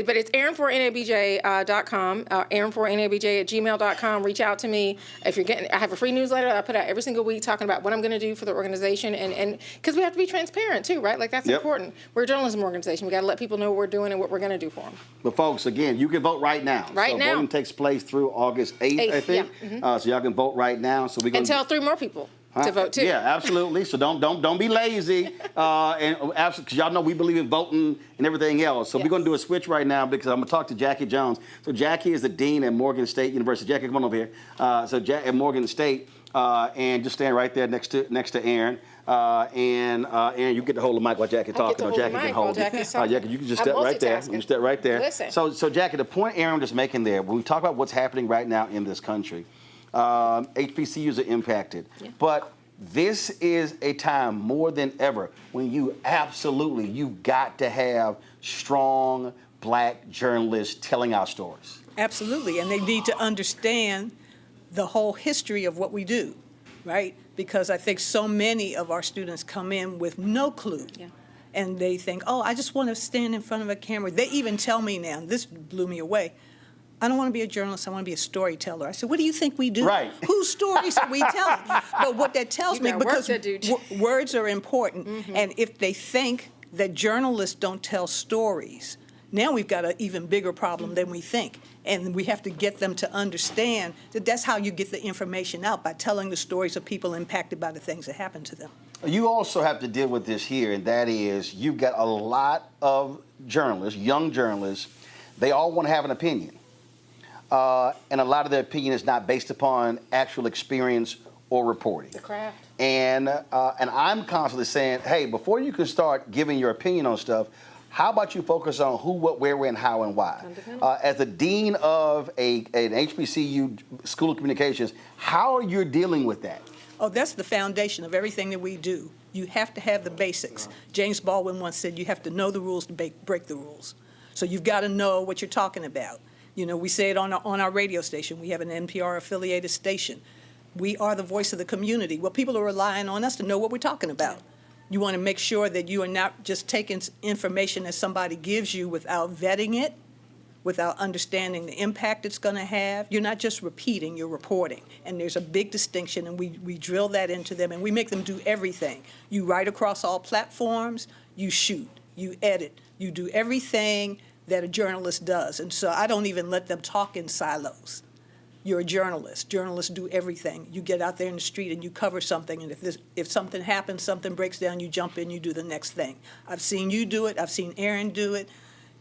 But it's Aaron for NABJ.com. Aaron for NABJ at gmail.com. Reach out to me if you're getting. I have a free newsletter I put out every single week talking about what I'm going to do for the organization, and because we have to be transparent too, right? Like that's important. We're a journalism organization. We got to let people know what we're doing and what we're going to do for them. But folks, again, you can vote right now. Now. Voting takes place through August 8th, I think. Yeah. So y'all can vote right now. So we and tell 3 more people to vote too. Yeah, absolutely. So don't be lazy. And absolutely, because y'all know we believe in voting and everything else. So we're going to do a switch right now because I'm going to talk to Jackie Jones. So Jackie is the dean at Morgan State University. Jackie, come on over here. At Morgan State, and just stand right there next to Aaron. And you get to hold the mic while Jackie talking. Jackie can hold it. Jackie, you can just step right there. You can step right there. Listen. So Jackie, the point Aaron was making there, when we talk about what's happening right now in this country, HBCUs are impacted. But this is a time more than ever when you've got to have strong black journalists telling our stories. Absolutely, and they need to understand the whole history of what we do, right? Because I think so many of our students come in with no clue. And they think, oh, I just want to stand in front of a camera. They even tell me now, this blew me away, I don't want to be a journalist, I want to be a storyteller. I said, what do you think we do? Right. Whose stories are we telling? But what that tells me, because words are important, and if they think that journalists don't tell stories, now we've got an even bigger problem than we think. And we have to get them to understand that that's how you get the information out, by telling the stories of people impacted by the things that happen to them. You also have to deal with this here, and that is you've got a lot of journalists, young journalists, they all want to have an opinion. And a lot of their opinion is not based upon actual experience or reporting. The craft. And I'm constantly saying, hey, before you can start giving your opinion on stuff, how about you focus on who, what, where, when, how, and why? As the dean of an HBCU School of Communications, how are you dealing with that? Oh, that's the foundation of everything that we do. You have to have the basics. James Baldwin once said you have to know the rules to break the rules. So you've got to know what you're talking about. You know, we say it on our radio station. We have an NPR-affiliated station. We are the voice of the community. Well, people are relying on us to know what we're talking about. You want to make sure that you are not just taking information that somebody gives you without vetting it, without understanding the impact it's going to have. You're not just repeating, you're reporting. And there's a big distinction, and we drill that into them, and we make them do everything. You write across all platforms, you shoot, you edit, you do everything that a journalist does. And so I don't even let them talk in silos. You're a journalist. Journalists do everything. You get out there in the street and you cover something, and if something happens, something breaks down, you jump in, you do the next thing. I've seen you do it. I've seen Aaron do it.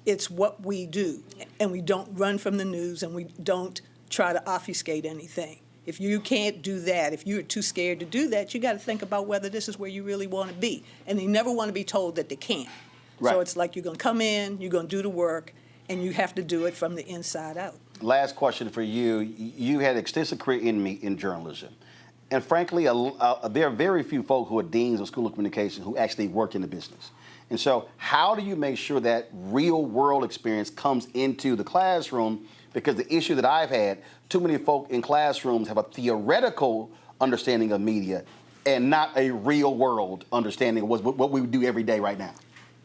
It's what we do, and we don't run from the news, and we don't try to obfuscate anything. If you can't do that, if you're too scared to do that, you got to think about whether this is where you really want to be. And they never want to be told that they can't. Right. So it's like you're going to come in, you're going to do the work, and you have to do it from the inside out. Last question for you. You had extensive career in journalism. And frankly, there are very few folk who are deans of School of Communication who actually work in the business. And so how do you make sure that real world experience comes into the classroom? Because the issue that I've had, too many folk in classrooms have a theoretical understanding of media and not a real world understanding of what we do every day right now.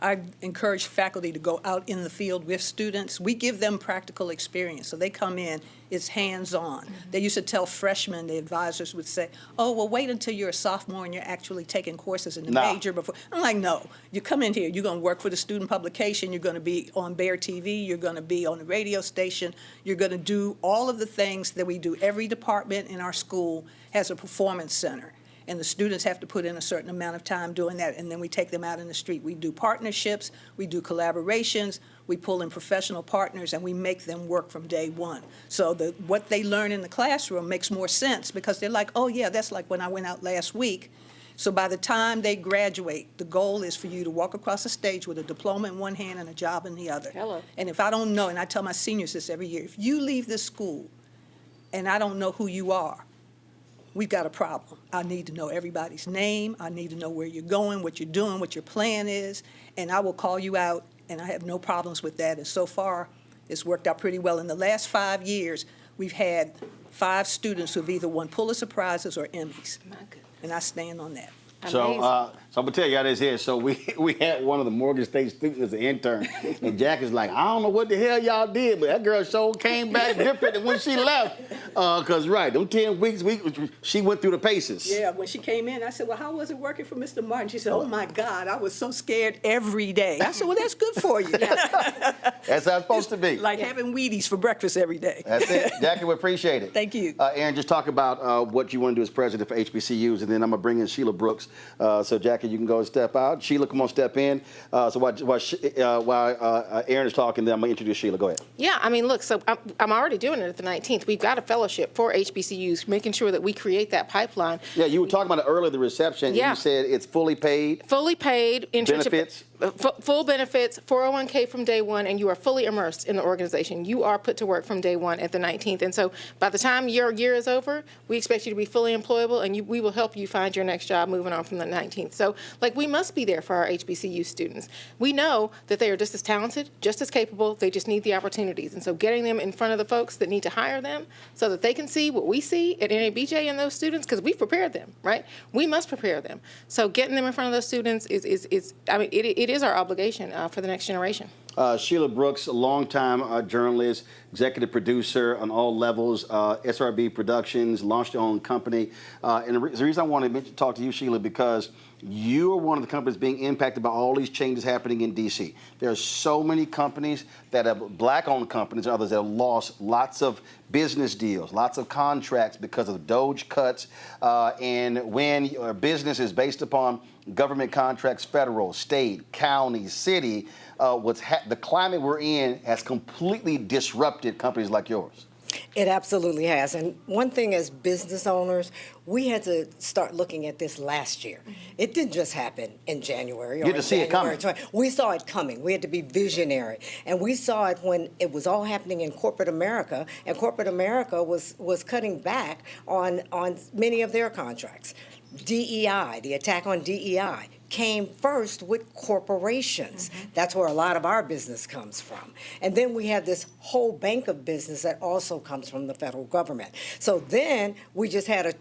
I encourage faculty to go out in the field with students. We give them practical experience. So they come in, it's hands-on. They used to tell freshmen, the advisors would say, oh, well, wait until you're a sophomore and you're actually taking courses in the major before. I'm like, no, you come in here, you're going to work for the student publication, you're going to be on Bear TV, you're going to be on the radio station, you're going to do all of the things that we do. Every department in our school has a performance center. And the students have to put in a certain amount of time doing that, and then we take them out in the street. We do partnerships, we do collaborations, we pull in professional partners, and we make them work from day one. So what they learn in the classroom makes more sense because they're like, oh yeah, that's like when I went out last week. So by the time they graduate, the goal is for you to walk across the stage with a diploma in one hand and a job in the other. Hello. And if I don't know, and I tell my seniors this every year, if you leave this school and I don't know who you are, we've got a problem. I need to know everybody's name. I need to know where you're going, what you're doing, what your plan is, and I will call you out, and I have no problems with that. And so far, it's worked out pretty well. In the last 5 years, we've had 5 students who have either won Pulitzer Prizes or Emmys, and I stand on that. So I'm gonna tell you how this is. So we had one of the Morgan State students as an intern, and Jack is like, I don't know what the hell y'all did, but that girl sure came back different than when she left. Cause right, them 10 weeks, she went through the paces. Yeah, when she came in, I said, well, how was it working for Mr. Martin? She said, oh my God, I was so scared every day. I said, well, that's good for you. That's how it's supposed to be. Like having Wheaties for breakfast every day. That's it. Jackie, we appreciate it. Thank you. Aaron, just talk about what you want to do as president for HBCUs, and then I'm gonna bring in Sheila Brooks. So Jackie, you can go and step out. Sheila, come on, step in. So while Aaron is talking, then I'm gonna introduce Sheila. Go ahead. Yeah, I mean, look, so I'm already doing it at the 19th. We've got a fellowship for HBCUs, making sure that we create that pipeline. Yeah, you were talking about it earlier, the reception. Yeah. You said it's fully paid. Fully paid. Benefits. Full benefits, 401k from day one, and you are fully immersed in the organization. You are put to work from day one at the 19th. And so by the time your year is over, we expect you to be fully employable, and we will help you find your next job moving on from the 19th. So, like, we must be there for our HBCU students. We know that they are just as talented, just as capable. They just need the opportunities. And so getting them in front of the folks that need to hire them so that they can see what we see at NABJ in those students, because we've prepared them, right? We must prepare them. So getting them in front of those students is I mean, it is our obligation for the next generation. Sheila Brooks, a longtime journalist, executive producer on all levels, SRB Productions, launched your own company. And the reason I wanted to talk to you, Sheila, because you are one of the companies being impacted by all these changes happening in D.C. There are so many companies that have black-owned companies and others that have lost lots of business deals, lots of contracts because of Doge cuts. And when your business is based upon government contracts, federal, state, county, city, the climate we're in has completely disrupted companies like yours. It absolutely has. And one thing as business owners, we had to start looking at this last year. It didn't just happen in January. You had to see it coming. We saw it coming. We had to be visionary. And we saw it when it was all happening in corporate America, and corporate America was cutting back on many of their contracts. DEI, the attack on DEI, came first with corporations. Mm-hmm. That's where a lot of our business comes from. And then we have this whole bank of business that also comes from the federal government. So then we just had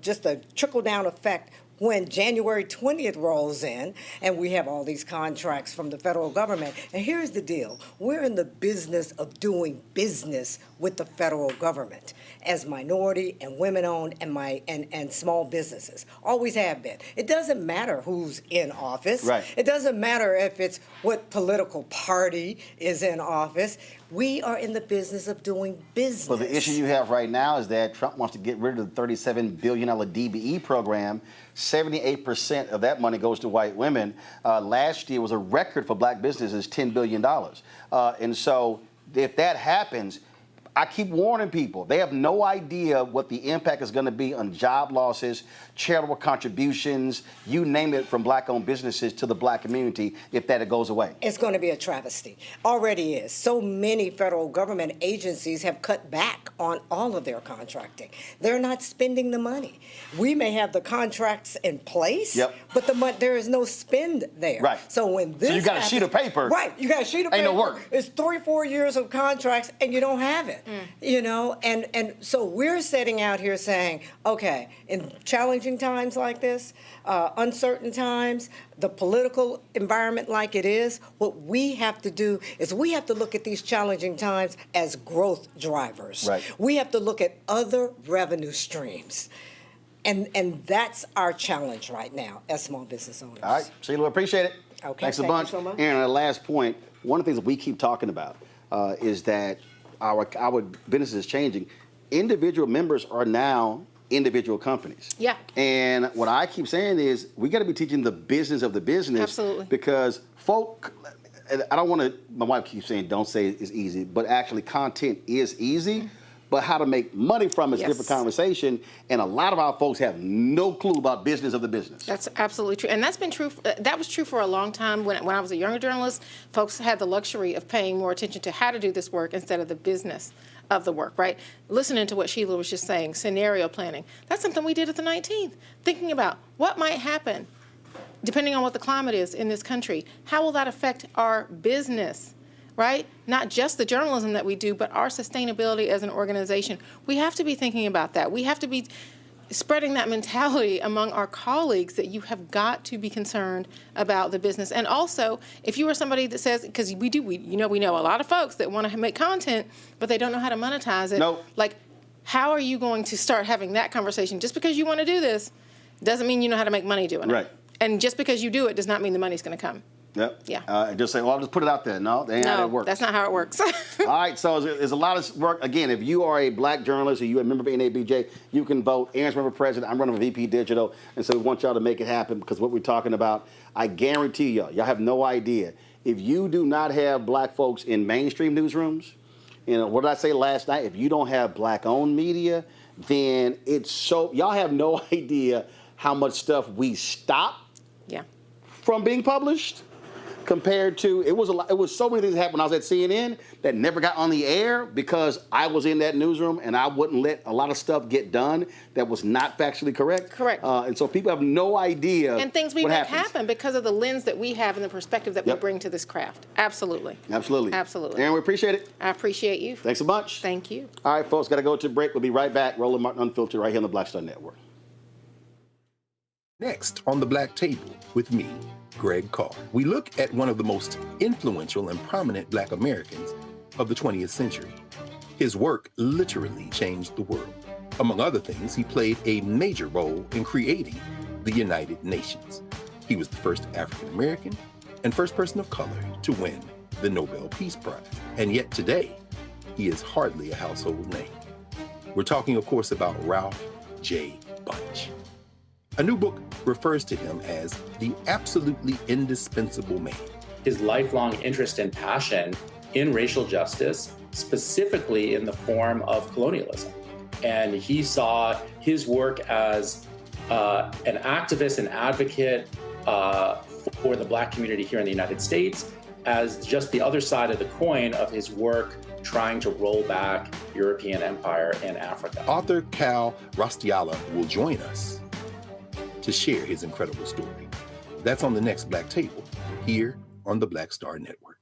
just a trickle-down effect when January 20th rolls in and we have all these contracts from the federal government. And here's the deal. We're in the business of doing business with the federal government as minority and women-owned and small businesses. Always have been. It doesn't matter who's in office. Right. It doesn't matter if it's what political party is in office. We are in the business of doing business. Well, the issue you have right now is that Trump wants to get rid of the $37 billion DBE program. 78% of that money goes to white women. Last year was a record for black businesses, $10 billion. And so if that happens, I keep warning people. They have no idea what the impact is going to be on job losses, charitable contributions, you name it, from black-owned businesses to the black community if that goes away. It's going to be a travesty. Already is. So many federal government agencies have cut back on all of their contracting. They're not spending the money. We may have the contracts in place, but there is no spend there. Right. So when this you got happens, a sheet of paper. Right. You got a sheet of paper. Ain't no work. It's 3-4 years of contracts and you don't have it. You know, and so we're sitting out here saying, okay, in challenging times like this, uncertain times, the political environment like it is, what we have to do is we have to look at these challenging times as growth drivers. Right. We have to look at other revenue streams. And that's our challenge right now as small business owners. All right, Sheila, appreciate it. Okay, thanks a thank you bunch. so much. And our last point, one of the things that we keep talking about is that our business is changing. Individual members are now individual companies. Yeah. And what I keep saying is we got to be teaching the business of the business. Absolutely. Because folk, I don't want to, my wife keeps saying don't say it's easy, but actually content is easy. But how to make money from is a different conversation. And a lot of our folks have no clue about business of the business. That's absolutely true. And that's been true. That was true for a long time. When I was a younger journalist, folks had the luxury of paying more attention to how to do this work instead of the business of the work, right? Listening to what Sheila was just saying, scenario planning. That's something we did at the 19th. Thinking about what might happen depending on what the climate is in this country. How will that affect our business? Right? Not just the journalism that we do, but our sustainability as an organization. We have to be thinking about that. We have to be spreading that mentality among our colleagues that you have got to be concerned about the business. And also, if you are somebody that says, because we know a lot of folks that want to make content, but they don't know how to monetize it. Nope. Like, how are you going to start having that conversation? Just because you want to do this doesn't mean you know how to make money doing it. Right. And just because you do it does not mean the money's going to come. Yep. Yeah. Just say, well, I'll just put it out there. No, that ain't how that works. That's not how it works. All right, so there's a lot of work. Again, if you are a black journalist or you're a member of NABJ, you can vote. Aaron's running for president. I'm running for VP Digital. And so we want y'all to make it happen because what we're talking about, I guarantee y'all have no idea. If you do not have black folks in mainstream newsrooms, what did I say last night? If you don't have black-owned media, then y'all have no idea how much stuff we stop from being published. Compared to, it was so many things that happened when I was at CNN that never got on the air because I was in that newsroom and I wouldn't let a lot of stuff get done that was not factually correct. Correct. And so people have no idea. And things we make happen because of the lens that we have and the perspective that we bring to this craft. Absolutely. Absolutely. Absolutely. Aaron, we appreciate it. I appreciate you. Thanks a bunch. Thank you. All right, folks, got to go to a break. We'll be right back. Roland Martin Unfiltered right here on the Black Star Network. Next on the Black Table with me, Greg Carr, we look at one of the most influential and prominent Black Americans of the 20th century. His work literally changed the world. Among other things, he played a major role in creating the United Nations. He was the first African American and first person of color to win the Nobel Peace Prize. And yet today, he is hardly a household name. We're talking, of course, about Ralph J. Bunche. A new book refers to him as the absolutely indispensable man. His lifelong interest and passion in racial justice, specifically in the form of colonialism. And he saw his work as an activist and advocate for the Black community here in the United States as just the other side of the coin of his work trying to roll back European empire in Africa. Author Cal Rostiala will join us to share his incredible story. That's on the next Black Table, here on the Black Star Network.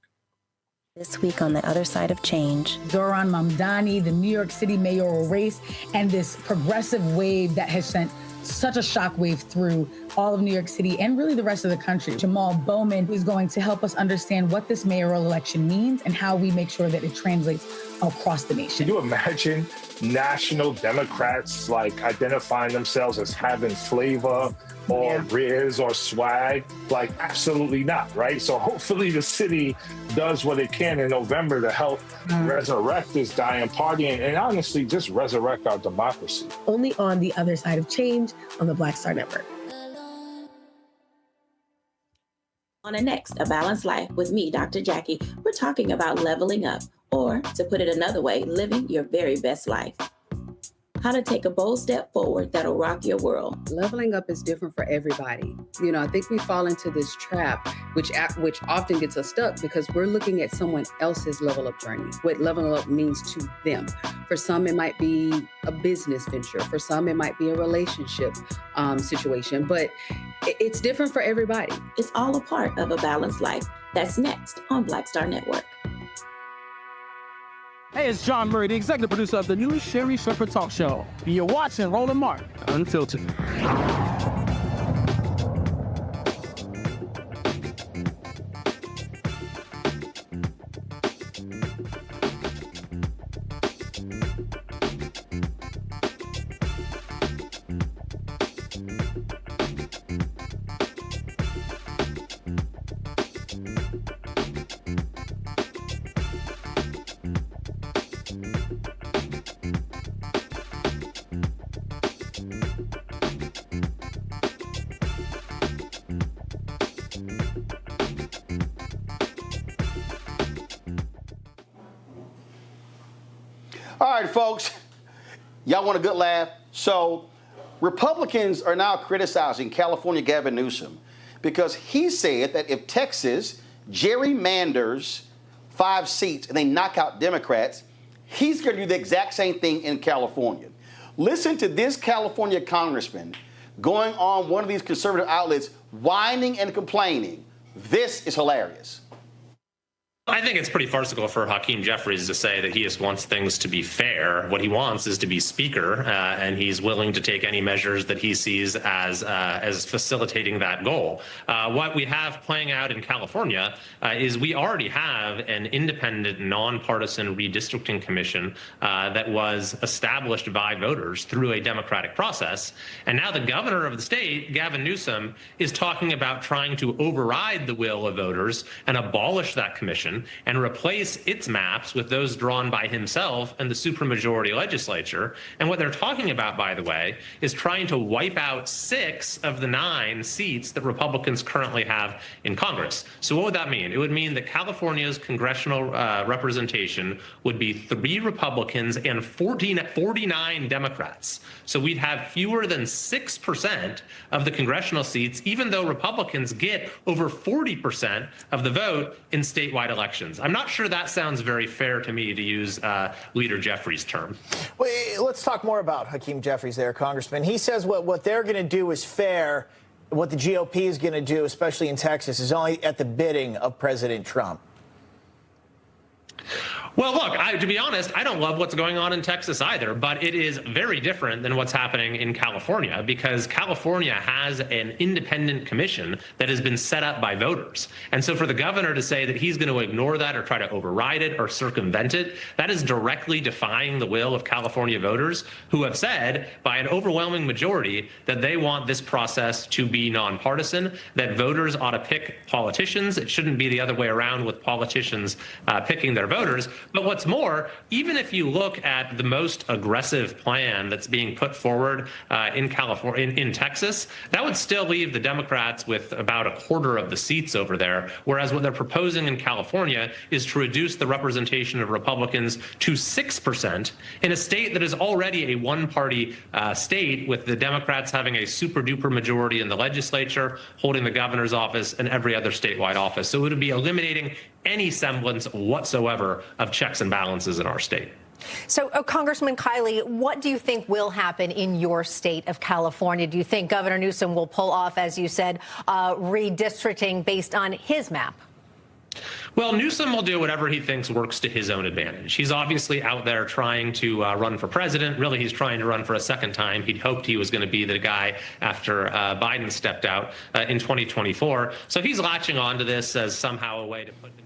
This week on The Other Side of Change. Zohran Mamdani, the New York City mayoral race, and this progressive wave that has sent such a shockwave through all of New York City and really the rest of the country. Jamal Bowman is going to help us understand what this mayoral election means and how we make sure that it translates across the nation. Can you imagine national Democrats like identifying themselves as having flavor or riz or swag? Like, absolutely not, right? So hopefully the city does what it can in November to help resurrect this dying party and honestly just resurrect our democracy. Only on The Other Side of Change on the Black Star Network. On the next A Balanced Life with me, Dr. Jackie, we're talking about leveling up, or to put it another way, living your very best life. How to take a bold step forward that'll rock your world. Leveling up is different for everybody. You know, I think we fall into this trap, which often gets us stuck because we're looking at someone else's level up journey, what leveling up means to them. For some, it might be a business venture. For some, it might be a relationship situation, but it's different for everybody. It's all a part of A Balanced Life. That's next on Black Star Network. Hey, it's John Murray, the executive producer of the new Sherry Shepherd Talk Show. You're watching Roland Martin, Unfiltered. All right, folks, y'all want a good laugh? So Republicans are now criticizing California Gavin Newsom because he said that if Texas gerrymanders 5 seats and they knock out Democrats, he's going to do the exact same thing in California. Listen to this California congressman going on one of these conservative outlets, whining and complaining. This is hilarious. I think it's pretty farcical for Hakeem Jeffries to say that he just wants things to be fair. What he wants is to be speaker, and he's willing to take any measures that he sees as facilitating that goal. What we have playing out in California is we already have an independent, nonpartisan redistricting commission that was established by voters through a democratic process. And now the governor of the state, Gavin Newsom, is talking about trying to override the will of voters and abolish that commission and replace its maps with those drawn by himself and the supermajority legislature. And what they're talking about, by the way, is trying to wipe out 6 of the 9 seats that Republicans currently have in Congress. So what would that mean? It would mean that California's congressional representation would be 3 Republicans and 49 Democrats. So we'd have fewer than 6% of the congressional seats, even though Republicans get over 40% of the vote in statewide elections. I'm not sure that sounds very fair to me, to use Leader Jeffries' term. Well, let's talk more about Hakeem Jeffries there, Congressman. He says what they're going to do is fair. What the GOP is going to do, especially in Texas, is only at the bidding of President Trump. Well, look, to be honest, I don't love what's going on in Texas either, but it is very different than what's happening in California, because California has an independent commission that has been set up by voters. And so for the governor to say that he's going to ignore that or try to override it or circumvent it, that is directly defying the will of California voters, who have said by an overwhelming majority that they want this process to be nonpartisan, that voters ought to pick politicians. It shouldn't be the other way around, with politicians picking their voters. But what's more, even if you look at the most aggressive plan that's being put forward in California, in Texas, that would still leave the Democrats with about 1/4 of the seats over there. Whereas what they're proposing in California is to reduce the representation of Republicans to 6% in a state that is already a one-party state, with the Democrats having a super-duper majority in the legislature, holding the governor's office and every other statewide office. So it would be eliminating any semblance whatsoever of checks and balances in our state. So, Congressman Kiley, what do you think will happen in your state of California? Do you think Governor Newsom will pull off, as you said, redistricting based on his map? Well, Newsom will do whatever he thinks works to his own advantage. He's obviously out there trying to run for president. Really, he's trying to run for a second time. He'd hoped he was going to be the guy after Biden stepped out in 2024. So he's latching on to this as somehow a way to put himself.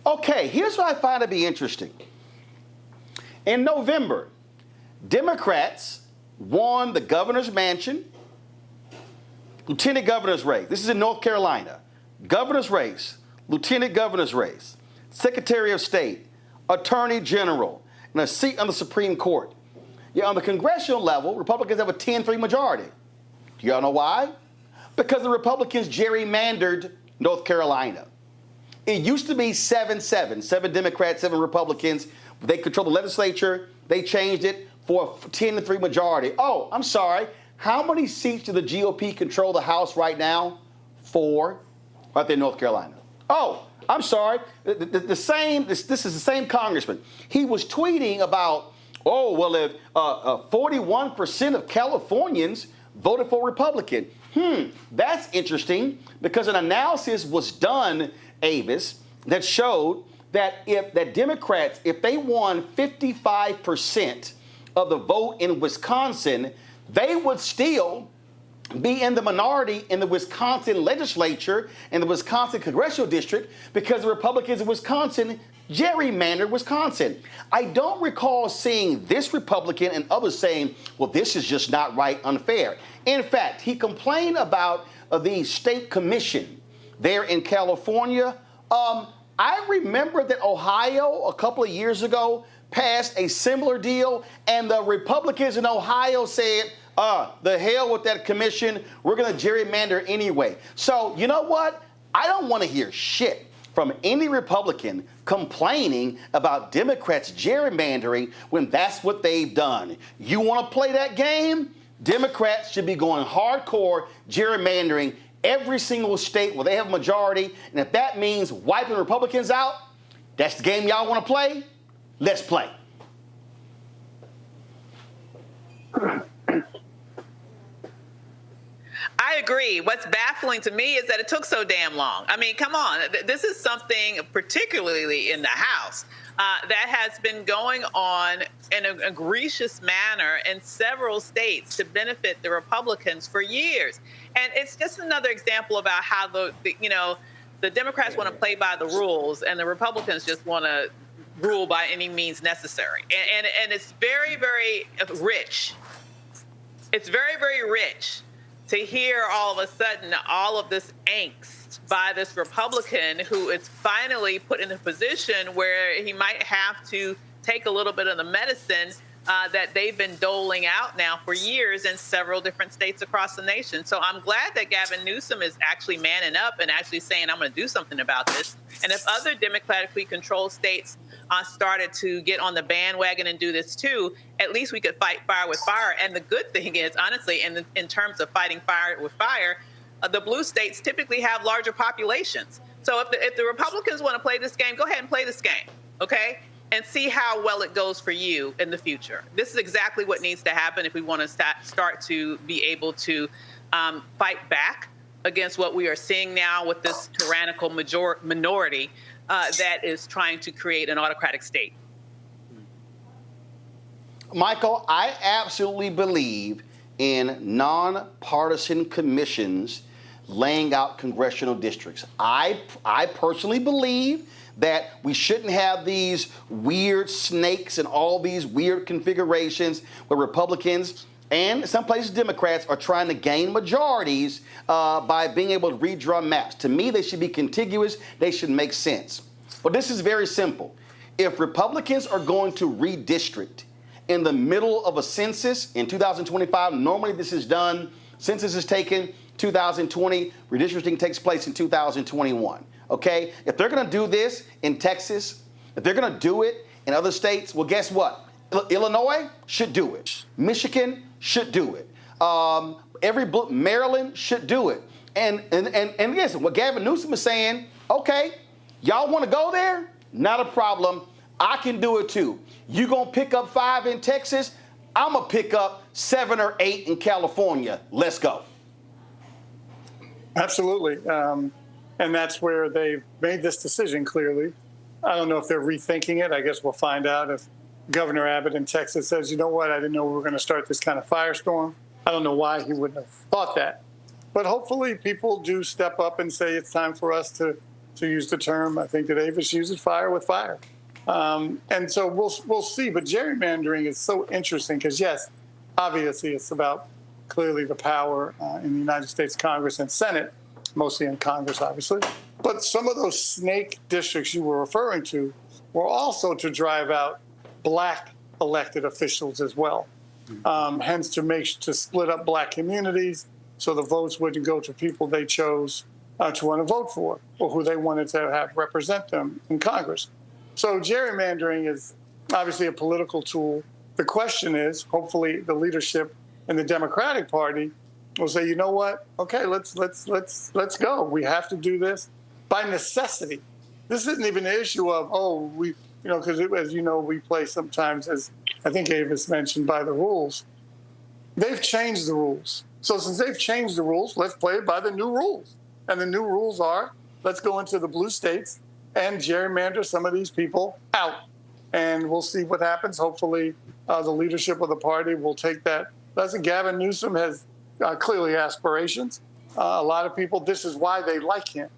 Okay, here's what I find to be interesting. In November, Democrats won the governor's mansion, lieutenant governor's race. This is in North Carolina. Governor's race, lieutenant governor's race, secretary of state, attorney general, and a seat on the Supreme Court. Yeah, on the congressional level, Republicans have a 10-3 majority. Do y'all know why? Because the Republicans gerrymandered North Carolina. It used to be 7-7, 7 Democrats, 7 Republicans. They controlled the legislature. They changed it for a 10-3 majority. Oh, I'm sorry. How many seats do the GOP control the House right now? 4, right there in North Carolina. Oh, I'm sorry. This is the same congressman. He was tweeting about, oh, well, if 41% of Californians voted for Republican. That's interesting because an analysis was done, Avis, that showed that Democrats, if they won 55% of the vote in Wisconsin, they would still be in the minority in the Wisconsin legislature and the Wisconsin congressional district because the Republicans in Wisconsin gerrymandered Wisconsin. I don't recall seeing this Republican and others saying, well, this is just not right, unfair. In fact, he complained about the state commission there in California. I remember that Ohio a couple of years ago passed a similar deal, and the Republicans in Ohio said, the hell with that commission. We're going to gerrymander anyway. So, you know what? I don't want to hear shit from any Republican complaining about Democrats gerrymandering when that's what they've done. You want to play that game? Democrats should be going hardcore gerrymandering every single state where they have a majority. And if that means wiping Republicans out, that's the game y'all want to play? Let's play. I agree. What's baffling to me is that it took so damn long. I mean, come on. This is something, particularly in the House, that has been going on in an egregious manner in several states to benefit the Republicans for years. And it's just another example about how the Democrats want to play by the rules and the Republicans just want to rule by any means necessary. And it's very, very rich. It's very, very rich to hear all of a sudden all of this angst by this Republican who is finally put in a position where he might have to take a little bit of the medicine that they've been doling out now for years in several different states across the nation. So I'm glad that Gavin Newsom is actually manning up and actually saying, I'm going to do something about this. And if other democratically controlled states started to get on the bandwagon and do this too, at least we could fight fire with fire. And the good thing is, honestly, in terms of fighting fire with fire, the blue states typically have larger populations. So if the Republicans want to play this game, go ahead and play this game, okay? And see how well it goes for you in the future. This is exactly what needs to happen if we want to start to be able to fight back against what we are seeing now with this tyrannical minority that is trying to create an autocratic state. Michael, I absolutely believe in nonpartisan commissions laying out congressional districts. I personally believe that we shouldn't have these weird snakes and all these weird configurations where Republicans and some places Democrats are trying to gain majorities by being able to redraw maps. To me, they should be contiguous. They should make sense. But this is very simple. If Republicans are going to redistrict in the middle of a census in 2025, normally this is done, census is taken 2020, redistricting takes place in 2021. Okay, if they're going to do this in Texas, if they're going to do it in other states, well, guess what? Illinois should do it. Michigan should do it. Maryland should do it. And listen, what Gavin Newsom is saying, okay, y'all want to go there? Not a problem. I can do it too. You going to pick up 5 in Texas? I'm going to pick up 7 or 8 in California. Let's go. Absolutely. And that's where they've made this decision clearly. I don't know if they're rethinking it. I guess we'll find out if Governor Abbott in Texas says, you know what, I didn't know we were going to start this kind of firestorm. I don't know why he wouldn't have thought that. But hopefully people do step up and say it's time for us to use the term, I think that Avis uses, fire with fire. And so we'll see. But gerrymandering is so interesting because, yes, obviously it's about clearly the power in the United States Congress and Senate, mostly in Congress, obviously. But some of those snake districts you were referring to were also to drive out black elected officials as well. Hence to split up black communities so the votes wouldn't go to people they chose to want to vote for or who they wanted to have represent them in Congress. So gerrymandering is obviously a political tool. The question is, hopefully the leadership in the Democratic Party will say, you know what? Okay, let's go. We have to do this by necessity. This isn't even an issue of, because as you know, we play sometimes, as I think Avis mentioned, by the rules. They've changed the rules. So since they've changed the rules, let's play it by the new rules. And the new rules are, let's go into the blue states and gerrymander some of these people out. And we'll see what happens. Hopefully, the leadership of the party will take that. Listen, Gavin Newsom has clearly aspirations. A lot of people, this is why they like him,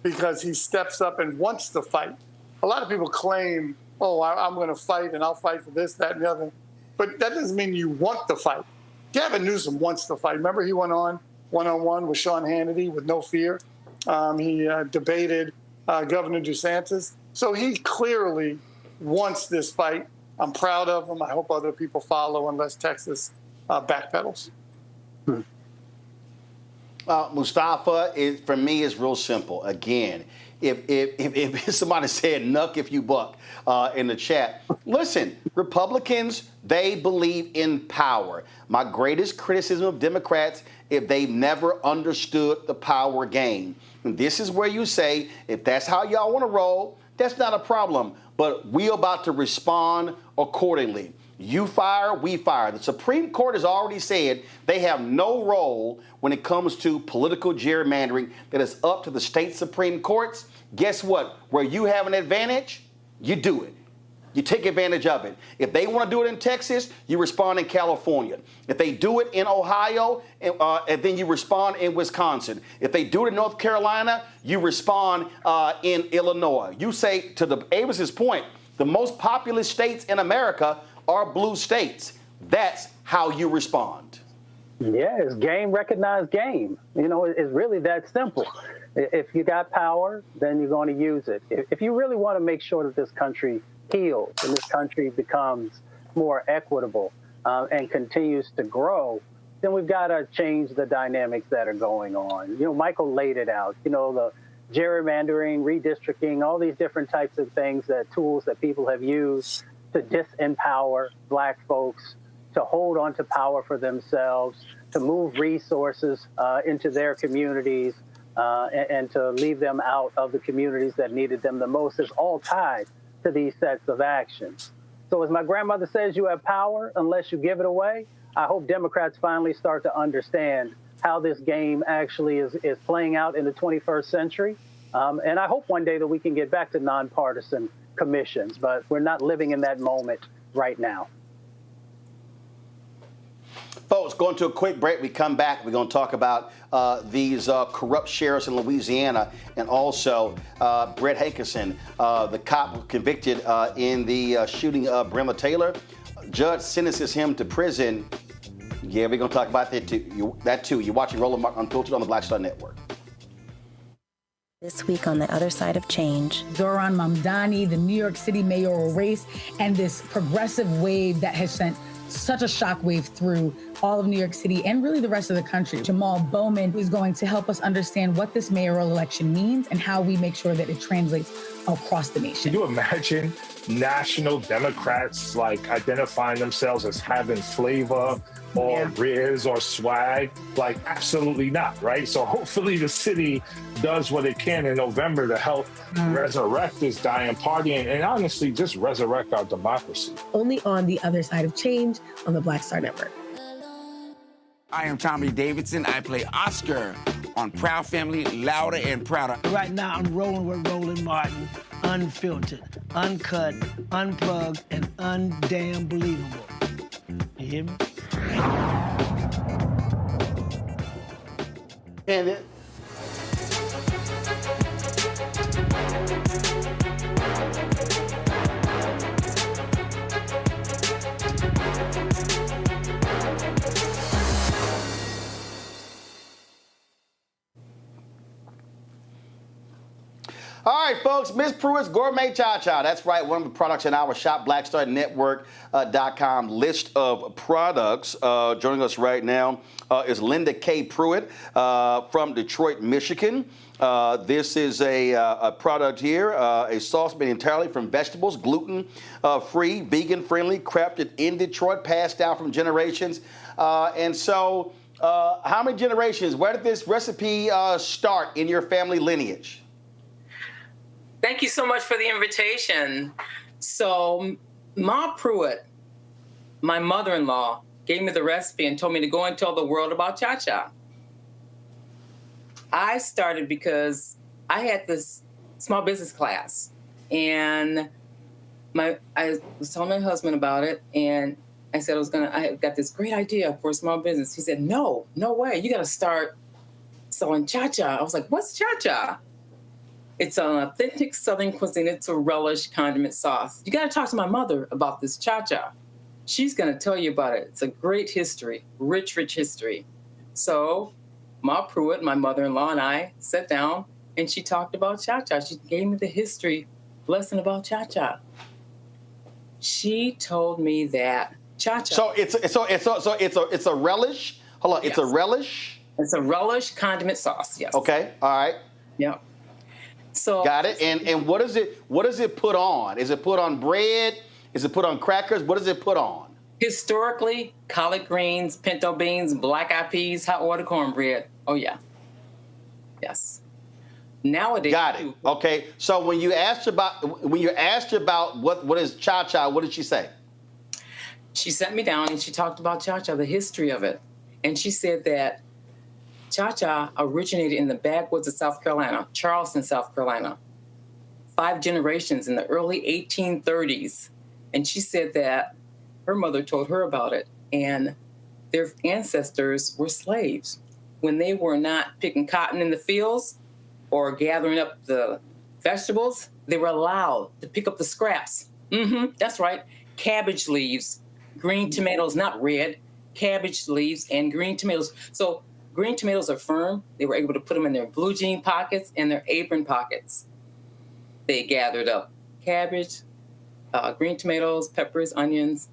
because he steps up and wants to fight. A lot of people claim, I'm going to fight and I'll fight for this, that, and the other. But that doesn't mean you want to fight. Gavin Newsom wants to fight. Remember, he went on one-on-one with Sean Hannity with no fear. He debated Governor DeSantis. So he clearly wants this fight. I'm proud of him. I hope other people follow unless Texas backpedals. Mustafa, for me, is real simple. Again, if somebody said "nuck if you buck" in the chat, listen, Republicans, they believe in power. My greatest criticism of Democrats, if they've never understood the power game. And this is where you say, if that's how y'all want to roll, that's not a problem. But we about to respond accordingly. You fire, we fire. The Supreme Court has already said they have no role when it comes to political gerrymandering, that is up to the state Supreme Courts. Guess what? Where you have an advantage, you do it. You take advantage of it. If they want to do it in Texas, you respond in California. If they do it in Ohio, and then you respond in Wisconsin. If they do it in North Carolina, you respond in Illinois. You say, to the Avis's point, the most populous states in America are blue states. That's how you respond. Yeah, it's game recognized game. It's really that simple. If you got power, then you're going to use it. If you really want to make sure that this country heals and this country becomes more equitable and continues to grow, then we've got to change the dynamics that are going on. Michael laid it out. The gerrymandering, redistricting, all these different types of things, tools that people have used to disempower black folks, to hold on to power for themselves, to move resources into their communities and to leave them out of the communities that needed them the most, is all tied to these sets of actions. So as my grandmother says, you have power unless you give it away. I hope Democrats finally start to understand how this game actually is playing out in the 21st century. And I hope one day that we can get back to nonpartisan commissions, but we're not living in that moment right now. Folks, going to a quick break. We come back. We're going to talk about these corrupt sheriffs in Louisiana, and also Brett Hankerson, the cop convicted in the shooting of Breonna Taylor. Judge sentences him to prison. Yeah, we're going to talk about that too. You're watching Roland Unfiltered on the Black Star Network. This week on The Other Side of Change. Zohran Mamdani, the New York City mayoral race, and this progressive wave that has sent such a shockwave through all of New York City and really the rest of the country. Jamal Bowman is going to help us understand what this mayoral election means and how we make sure that it translates across the nation. Can you imagine national Democrats identifying themselves as having flavor or riz or swag? Absolutely not, right? So hopefully the city does what it can in November to help resurrect this dying party and honestly just resurrect our democracy. Only on The Other Side of Change on the Black Star Network. I am Tommy Davidson. I play Oscar on Proud Family, Louder and Prouder. Right now, I'm rolling with Roland Martin, unfiltered, uncut, unplugged, and undamn believable. You hear me? And it. All right, folks, Miss Pruitt's Gourmet Cha-Cha. That's right, one of the products in our Shop BlackStarNetwork.com list of products. Joining us right now is Linda K. Pruitt from Detroit, Michigan. This is a product here, a sauce made entirely from vegetables, gluten-free, vegan-friendly, crafted in Detroit, passed down from generations. How many generations? Where did this recipe start in your family lineage? Thank you so much for the invitation. So, Ma Pruitt, my mother-in-law, gave me the recipe and told me to go and tell the world about cha-cha. I started because I had this small business class, and I was telling my husband about it, and I said I got this great idea for a small business. He said, no way, you gotta start selling cha-cha. I was like, what's cha-cha? It's an authentic Southern cuisine. It's a relish condiment sauce. You got to talk to my mother about this cha-cha. She's going to tell you about it. It's a great history, rich history. So Ma Pruitt, my mother-in-law, and I sat down, and she talked about cha-cha. She gave me the history lesson about cha-cha. She told me that cha-cha. So it's a relish. Hold on, yes. It's a relish. It's a relish condiment sauce. Yes. Okay. All right. Yeah. So got it. And what is it put on? Is it put on bread? Is it put on crackers? What is it put on? Historically, collard greens, pinto beans, black-eyed peas, hot water cornbread. Oh yeah. Yes. Nowadays. Got it. Okay. So when you asked about what is cha-cha, what did she say? She sat me down and she talked about cha-cha, the history of it, and she said that cha-cha originated in the backwoods of South Carolina, Charleston, South Carolina, 5 generations in the early 1830s. And she said that her mother told her about it, and their ancestors were slaves. When they were not picking cotton in the fields or gathering up the vegetables, they were allowed to pick up the scraps. That's right, cabbage leaves, green tomatoes, not red, cabbage leaves and green tomatoes. So green tomatoes are firm. They were able to put them in their blue jean pockets and their apron pockets. They gathered up cabbage, green tomatoes, peppers, onions,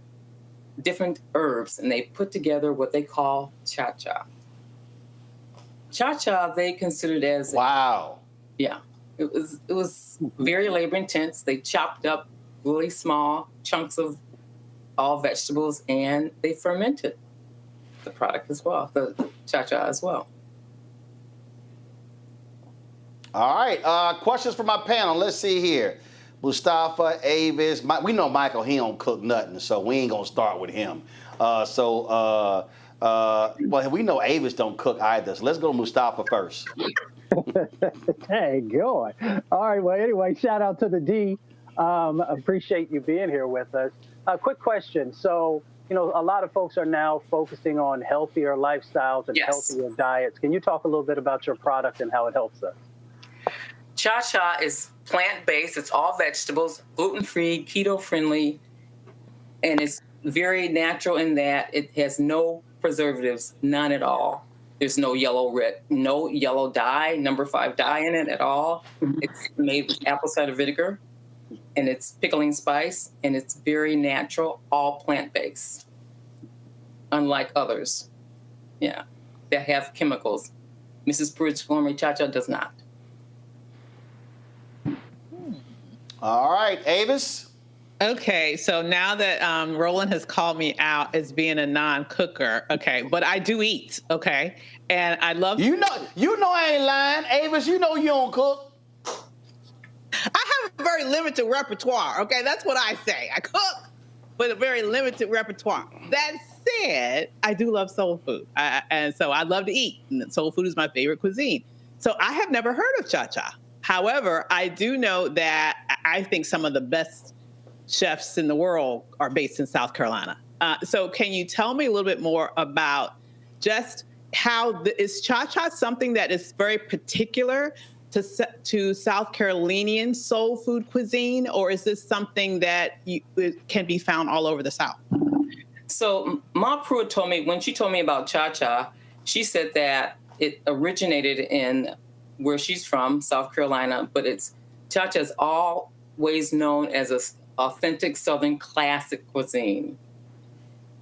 different herbs, and they put together what they call cha-cha. Cha-cha, they considered as wow. Yeah, it was very labor intense. They chopped up really small chunks of all vegetables, and they fermented the product as well, the cha-cha as well. All right, questions for my panel. Let's see here. Mustafa, Avis, we know Michael, he don't cook nothing, so we ain't gonna start with him. Well, we know Avis don't cook either, so let's go to Mustafa first. Hey, good. All right, well, anyway, shout out to the D. Appreciate you being here with us. Quick question. So, a lot of folks are now focusing on healthier lifestyles and healthier diets. Can you talk a little bit about your product and how it helps us? Cha-cha is plant-based. It's all vegetables, gluten-free, keto-friendly, and it's very natural in that it has no preservatives, none at all. There's no yellow dye, number 5 dye in it at all. It's made with apple cider vinegar, and it's pickling spice, and it's very natural, all plant-based, unlike others, that have chemicals. Mrs. Pruitt's Gourmet Cha-Cha does not. All right, Avis. Okay, so now that Roland has called me out as being a non-cooker, okay, but I do eat, okay, and I love. You know I ain't lying, Avis. You know you don't cook. I have a very limited repertoire, okay? That's what I say. I cook, but a very limited repertoire. That said, I do love soul food. And so I love to eat. And soul food is my favorite cuisine. So I have never heard of cha-cha. However, I do know that I think some of the best chefs in the world are based in South Carolina. So can you tell me a little bit more about just how is cha-cha something that is very particular to South Carolinian soul food cuisine, or is this something that can be found all over the South? So Ma Pruitt told me, when she told me about cha-cha, she said that it originated in where she's from, South Carolina, but cha-cha is always known as an authentic Southern classic cuisine.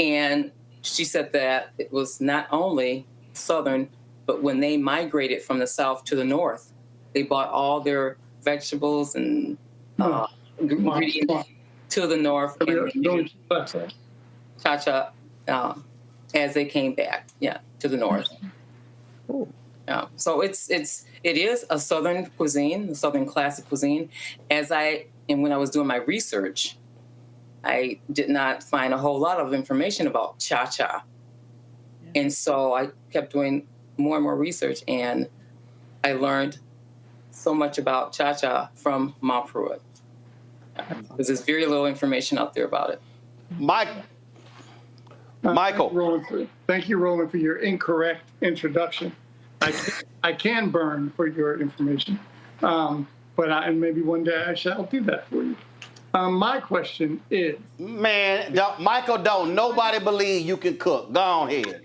And she said that it was not only Southern, but when they migrated from the South to the North, they bought all their vegetables and ingredients to the North. Cha-cha as they came back, to the North. So it is a Southern cuisine, a Southern classic cuisine. And when I was doing my research, I did not find a whole lot of information about cha-cha. And so I kept doing more and more research, and I learned so much about cha-cha from Ma Pruitt. Because there's very little information out there about it. Michael. Thank you, Roland, for your incorrect introduction. I can burn for your information, but maybe one day I shall do that for you. My question is... Man, Michael, don't nobody believe you can cook. Go on ahead.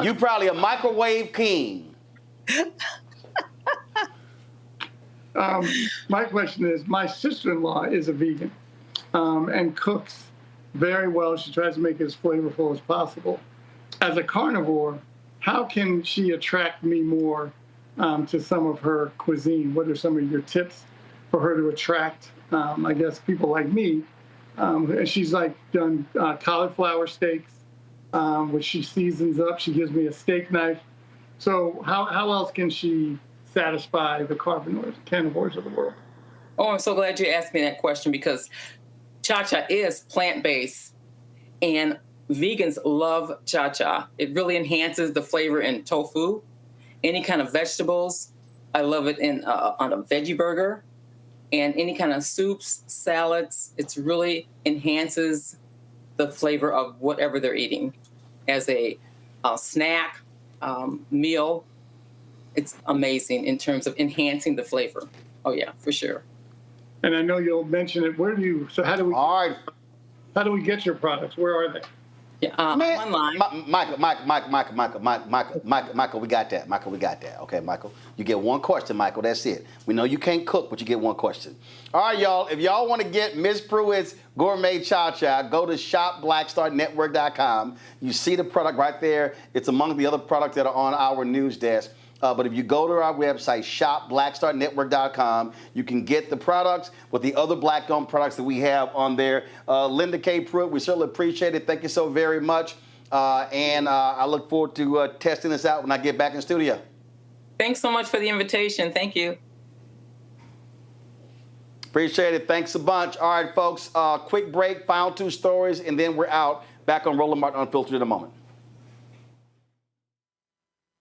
You probably a microwave king. My question is, my sister-in-law is a vegan and cooks very well. She tries to make it as flavorful as possible. As a carnivore, how can she attract me more to some of her cuisine? What are some of your tips for her to attract, I guess, people like me? She's done cauliflower steaks, which she seasons up. She gives me a steak knife. So how else can she satisfy the carnivores of the world? Oh, I'm so glad you asked me that question, because cha-cha is plant-based, and vegans love cha-cha. It really enhances the flavor in tofu, any kind of vegetables. I love it on a veggie burger, and any kind of soups, salads. It really enhances the flavor of whatever they're eating as a snack, meal. It's amazing in terms of enhancing the flavor. Oh yeah, for sure. And I know you'll mention it. How do we get your products? Where are they? Yeah, online. Michael, we got that. Michael, we got that. Okay, Michael. You get one question, Michael. That's it. We know you can't cook, but you get one question. All right, y'all. If y'all want to get Miss Pruitt's Gourmet Cha-Cha, go to shopblackstarnetwork.com. You see the product right there. It's among the other products that are on our news desk. But if you go to our website, shopblackstarnetwork.com, you can get the products with the other Black-owned products that we have on there. Linda K. Pruitt, we certainly appreciate it. Thank you so very much. And I look forward to testing this out when I get back in the studio. Thanks so much for the invitation. Thank you. Appreciate it. Thanks a bunch. All right, folks, quick break, final two stories, and then we're out. Back on Roland Martin Unfiltered in a moment.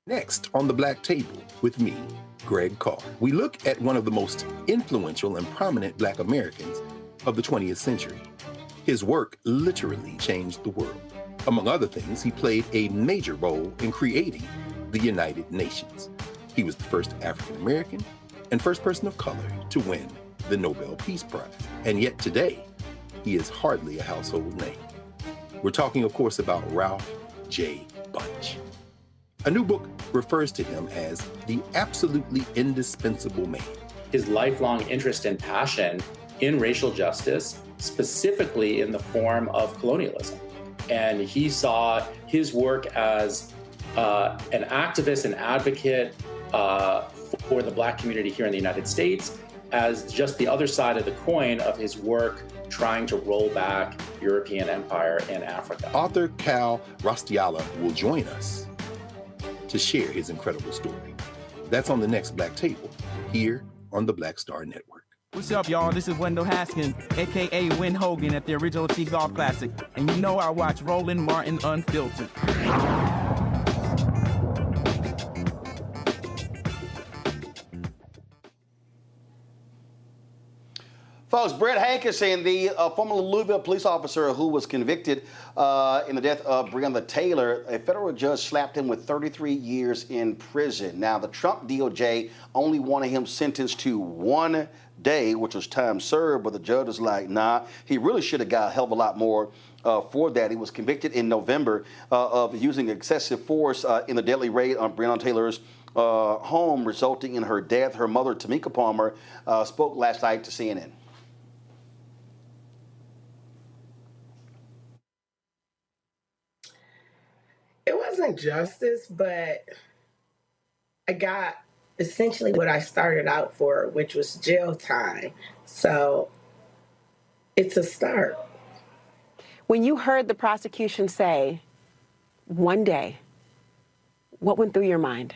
Next on the Black Table with me, Greg Carr, we look at one of the most influential and prominent Black Americans of the 20th century. His work literally changed the world. Among other things, he played a major role in creating the United Nations. He was the first African American and first person of color to win the Nobel Peace Prize. And yet today, he is hardly a household name. We're talking, of course, about Ralph J. Bunche. A new book refers to him as the absolutely indispensable man. His lifelong interest and passion in racial justice, specifically in the form of colonialism. And he saw his work as an activist and advocate for the Black community here in the United States as just the other side of the coin of his work trying to roll back European empire in Africa. Author Cal Rastiala will join us to share his incredible story. That's on the next Black Table, here on the Black Star Network. What's up, y'all? This is Wendell Haskins, a.k.a. Win Hogan at the Original T Golf Classic. And you know I watch Roland Martin Unfiltered. Folks, Brett Hankerson, the former Louisville police officer who was convicted in the death of Breonna Taylor, a federal judge slapped him with 33 years in prison. Now, the Trump DOJ only wanted him sentenced to 1 day, which was time served, but the judge was like, nah, he really should have got a hell of a lot more for that. He was convicted in November of using excessive force in the deadly raid on Breonna Taylor's home, resulting in her death. Her mother, Tamika Palmer, spoke last night to CNN. It wasn't justice, but I got essentially what I started out for, which was jail time. So it's a start. When you heard the prosecution say 1 day, what went through your mind?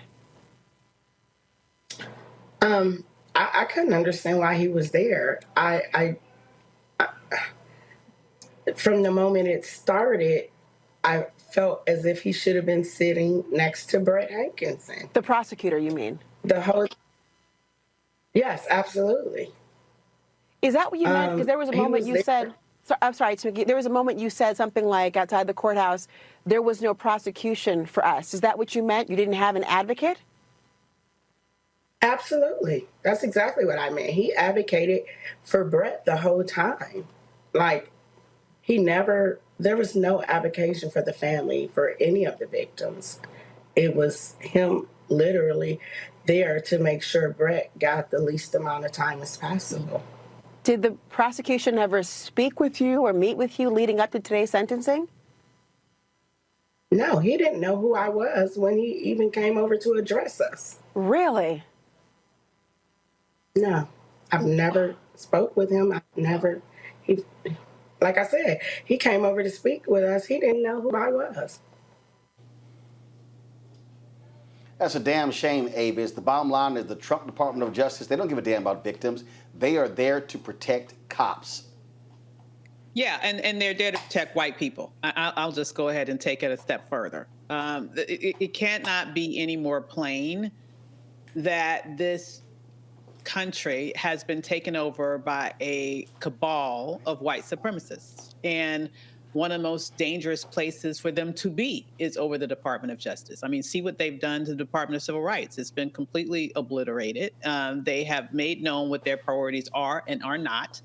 I couldn't understand why he was there. I from the moment it started, I felt as if he should have been sitting next to Brett Hankerson. The prosecutor, you mean? The whole. Yes, absolutely. Is that what you meant? Because there was a moment you said. So, I'm sorry, Tamika. There was a moment you said something like outside the courthouse, there was no prosecution for us. Is that what you meant? You didn't have an advocate? Absolutely. That's exactly what I meant. He advocated for Brett the whole time. Like, there was no advocacy for the family, for any of the victims. It was him literally there to make sure Brett got the least amount of time as possible. Did the prosecution ever speak with you or meet with you leading up to today's sentencing? No, he didn't know who I was when he even came over to address us. Really? No, I've never spoke with him. Like I said, he came over to speak with us. He didn't know who I was. That's a damn shame, Avis. The bottom line is the Trump Department of Justice, they don't give a damn about victims. They are there to protect cops. Yeah, and they're there to protect white people. I'll just go ahead and take it a step further. It cannot be any more plain that this country has been taken over by a cabal of white supremacists. And one of the most dangerous places for them to be is over the Department of Justice. I mean, see what they've done to the Department of Civil Rights. It's been completely obliterated. They have made known what their priorities are and are not.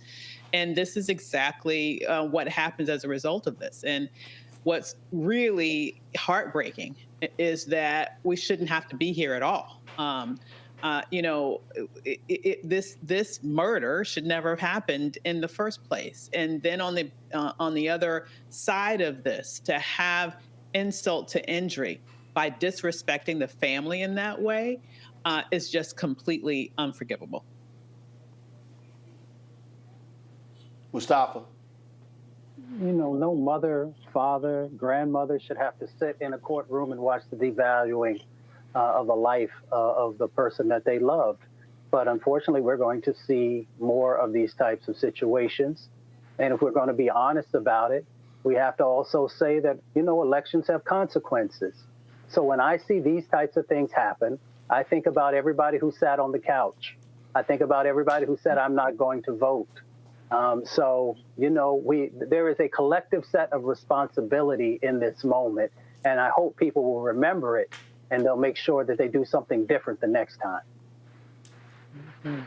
And this is exactly what happens as a result of this. And what's really heartbreaking is that we shouldn't have to be here at all. This murder should never have happened in the first place. And then on the other side of this, to have insult to injury by disrespecting the family in that way is just completely unforgivable. Mustafa. You know, no mother, father, grandmother should have to sit in a courtroom and watch the devaluing of a life of the person that they loved. But unfortunately, we're going to see more of these types of situations. And if we're going to be honest about it, we have to also say that, you know, elections have consequences. So when I see these types of things happen, I think about everybody who sat on the couch. I think about everybody who said, I'm not going to vote. So, you know, there is a collective set of responsibility in this moment. And I hope people will remember it and they'll make sure that they do something different the next time. Mm-hmm.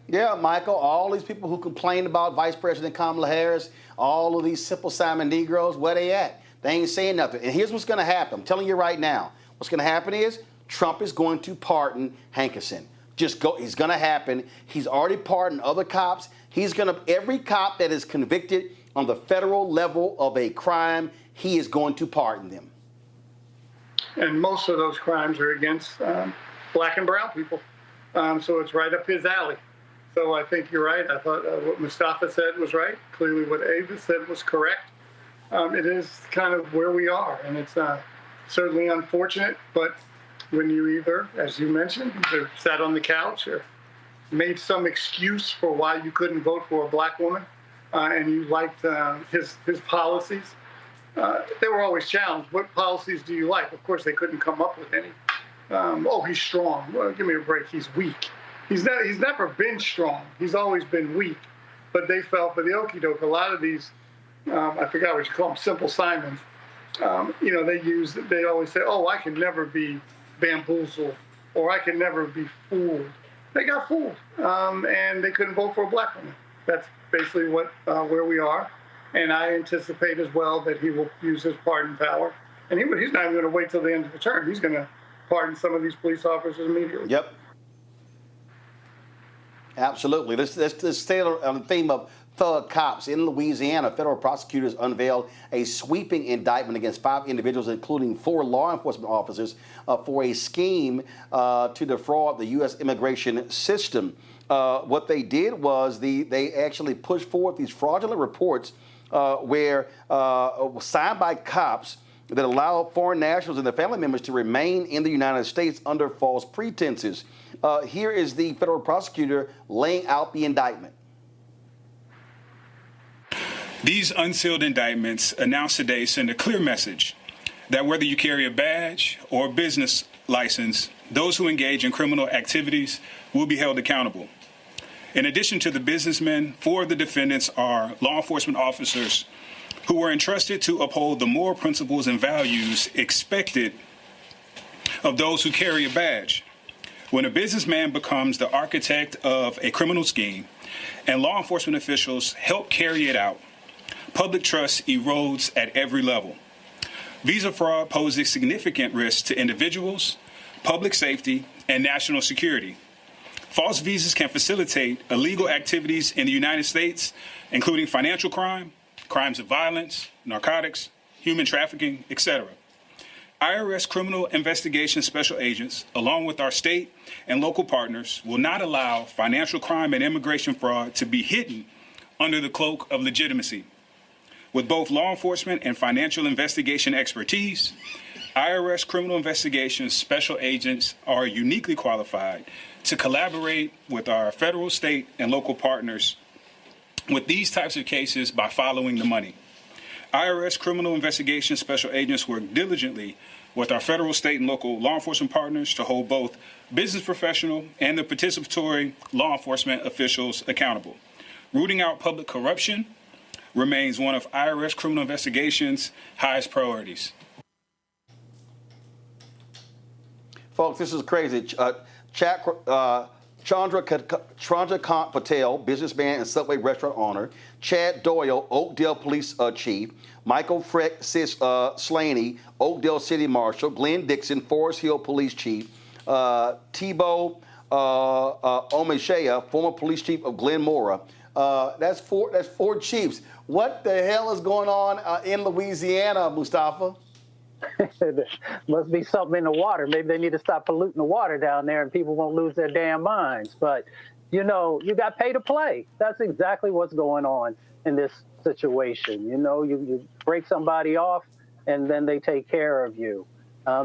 Yeah, Michael, all these people who complained about Vice President Kamala Harris, all of these Simple Simon Negroes, where they at? They ain't saying nothing. And here's what's going to happen. I'm telling you right now. What's going to happen is Trump is going to pardon Hankerson. It's going to happen. He's already pardoned other cops. Every cop that is convicted on the federal level of a crime, he is going to pardon them. And most of those crimes are against black and brown people. So it's right up his alley. So I think you're right. I thought what Mustafa said was right. Clearly what Ava said was correct. It is kind of where we are, and it's certainly unfortunate. But when you either, as you mentioned, either sat on the couch or made some excuse for why you couldn't vote for a black woman, and you liked his policies, they were always challenged. What policies do you like? Of course, they couldn't come up with any. Oh, he's strong. Well, give me a break. He's weak. He's never been strong. He's always been weak. But they fell for the okie doke. A lot of these, I forgot what you call them, simple Simons. They always say, oh, I can never be bamboozled, or I can never be fooled. They got fooled, and they couldn't vote for a black woman. That's basically where we are. And I anticipate as well that he will use his pardon power. And he's not even going to wait till the end of the term. He's going to pardon some of these police officers immediately. Yep. Absolutely. Let's stay on the theme of thug cops. In Louisiana, federal prosecutors unveiled a sweeping indictment against 5 individuals, including 4 law enforcement officers, for a scheme to defraud the U.S. immigration system. What they did was they actually pushed forward these fraudulent reports where signed by cops that allow foreign nationals and their family members to remain in the United States under false pretenses. Here is the federal prosecutor laying out the indictment. These unsealed indictments announced today send a clear message that whether you carry a badge or a business license, those who engage in criminal activities will be held accountable. In addition to the businessmen, 4 of the defendants are law enforcement officers who were entrusted to uphold the moral principles and values expected of those who carry a badge. When a businessman becomes the architect of a criminal scheme and law enforcement officials help carry it out, public trust erodes at every level. Visa fraud poses significant risk to individuals, public safety, and national security. False visas can facilitate illegal activities in the United States, including financial crime, crimes of violence, narcotics, human trafficking, etc. IRS criminal investigation special agents, along with our state and local partners, will not allow financial crime and immigration fraud to be hidden under the cloak of legitimacy. With both law enforcement and financial investigation expertise, IRS criminal investigation special agents are uniquely qualified to collaborate with our federal, state, and local partners with these types of cases by following the money. IRS criminal investigation special agents work diligently with our federal, state, and local law enforcement partners to hold both business professional and the participatory law enforcement officials accountable. Rooting out public corruption remains one of IRS criminal investigation's highest priorities. Folks, this is crazy. Chandrakant Patel, businessman and Subway restaurant owner. Chad Doyle, Oakdale Police Chief. Michael Freck Slaney, Oakdale City Marshal. Glenn Dixon, Forest Hill Police Chief. Tebow Omeshea, former police chief of Glen Mora. That's four chiefs. What the hell is going on in Louisiana, Mustafa? There must be something in the water. Maybe they need to stop polluting the water down there and people won't lose their damn minds. But, you know, you got pay to play. That's exactly what's going on in this situation. You know, you break somebody off and then they take care of you.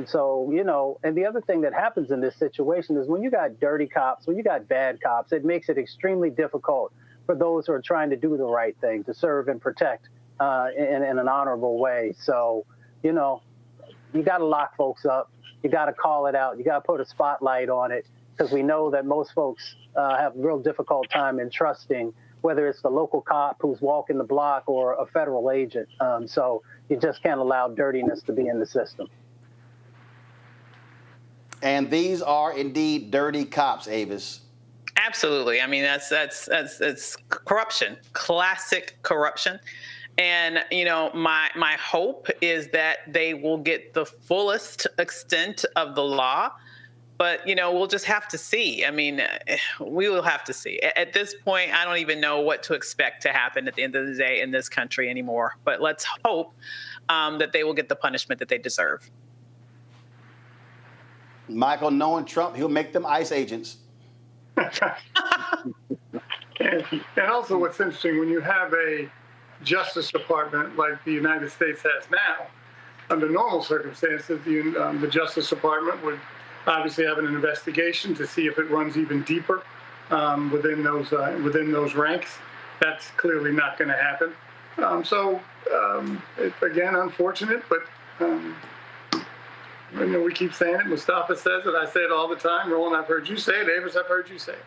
So, you know, and the other thing that happens in this situation is when you got dirty cops, when you got bad cops, it makes it extremely difficult for those who are trying to do the right thing, to serve and protect in an honorable way. So, you know, you got to lock folks up. You got to call it out. You got to put a spotlight on it because we know that most folks have a real difficult time in trusting whether it's the local cop who's walking the block or a federal agent. So you just can't allow dirtiness to be in the system. And these are indeed dirty cops, Avis. Absolutely. I mean, that's corruption, classic corruption. And, you know, my hope is that they will get the fullest extent of the law. But, you know, we'll just have to see. I mean, we will have to see. At this point, I don't even know what to expect to happen at the end of the day in this country anymore. But let's hope that they will get the punishment that they deserve. Michael, knowing Trump, he'll make them ICE agents. And also what's interesting, when you have a Justice Department like the United States has now, under normal circumstances, the Justice Department would obviously have an investigation to see if it runs even deeper within those ranks. That's clearly not going to happen. It's again unfortunate, but we keep saying it. Mustafa says it. I say it all the time. Roland, I've heard you say it. Avis, I've heard you say it.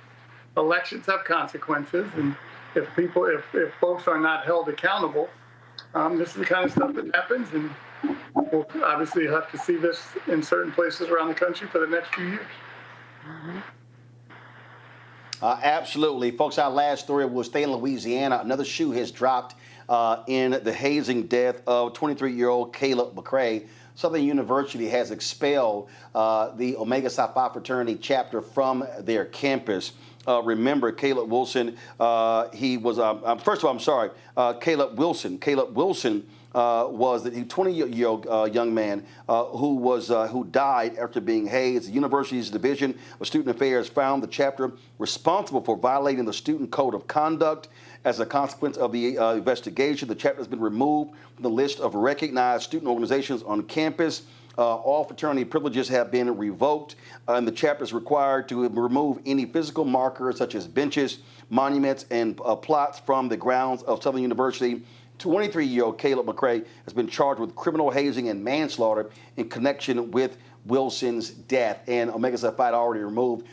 Elections have consequences, and if folks are not held accountable, this is the kind of stuff that happens, and we'll obviously have to see this in certain places around the country for the next few years. Absolutely. Folks, our last story will stay in Louisiana. Another shoe has dropped in the hazing death of 23-year-old Caleb McCray. Southern University has expelled the Omega Psi Phi fraternity chapter from their campus. Remember, Caleb Wilson, he was, first of all, I'm sorry, Caleb Wilson. Caleb Wilson was the 20-year-old young man who died after being hazed. The university's Division of Student Affairs found the chapter responsible for violating the student code of conduct. As a consequence of the investigation, the chapter has been removed from the list of recognized student organizations on campus. All fraternity privileges have been revoked, and the chapter is required to remove any physical markers such as benches, monuments, and plots from the grounds of Southern University. 23-year-old Caleb McCray has been charged with criminal hazing and manslaughter in connection with Wilson's death. And Omega Psi Phi had already moved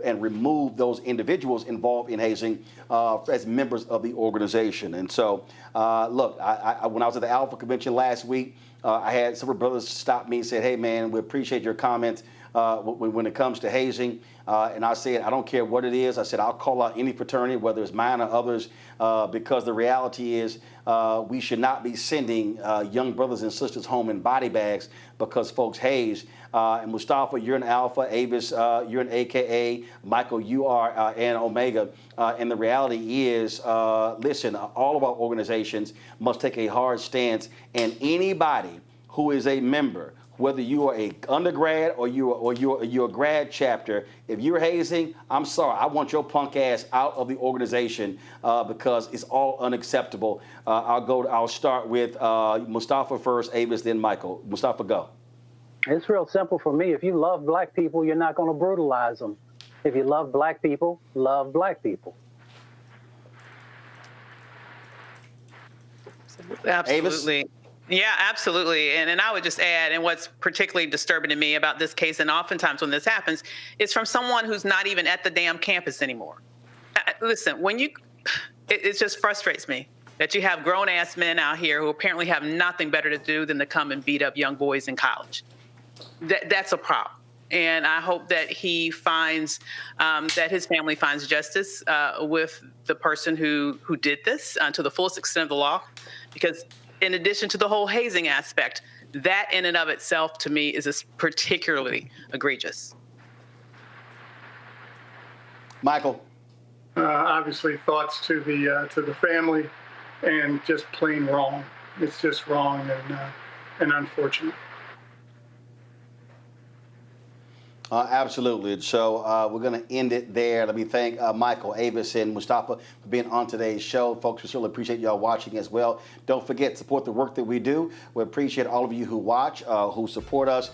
and removed those individuals involved in hazing as members of the organization. And so, look, when I was at the Alpha Convention last week, I had several brothers stop me and said, "Hey, man, we appreciate your comments when it comes to hazing." And I said, I don't care what it is. I said, I'll call out any fraternity, whether it's mine or others, because the reality is we should not be sending young brothers and sisters home in body bags because folks haze. And Mustafa, you're an Alpha. Avis, you're an AKA. Michael, you are an Omega. And the reality is, listen, all of our organizations must take a hard stance. And anybody who is a member, whether you are a undergrad or you're a grad chapter, if you're hazing, I'm sorry, I want your punk ass out of the organization because it's all unacceptable. I'll start with Mustafa first, Avis, then Michael. Mustafa, go. It's real simple for me. If you love black people, you're not going to brutalize them. If you love black people, love black people. Absolutely. Avis? Yeah, absolutely. And I would just add, and what's particularly disturbing to me about this case, and oftentimes when this happens, is from someone who's not even at the damn campus anymore. Listen, it just frustrates me that you have grown-ass men out here who apparently have nothing better to do than to come and beat up young boys in college. That's a problem. And I hope that he finds, that his family finds justice with the person who did this to the fullest extent of the law, because in addition to the whole hazing aspect, that in and of itself, to me, is particularly egregious. Michael, obviously, thoughts to the family, and just plain wrong. It's just wrong and unfortunate. Absolutely. So we're going to end it there. Let me thank Michael, Avis, and Mustafa for being on today's show. Folks, we certainly appreciate y'all watching as well. Don't forget, support the work that we do. We appreciate all of you who watch, who support us.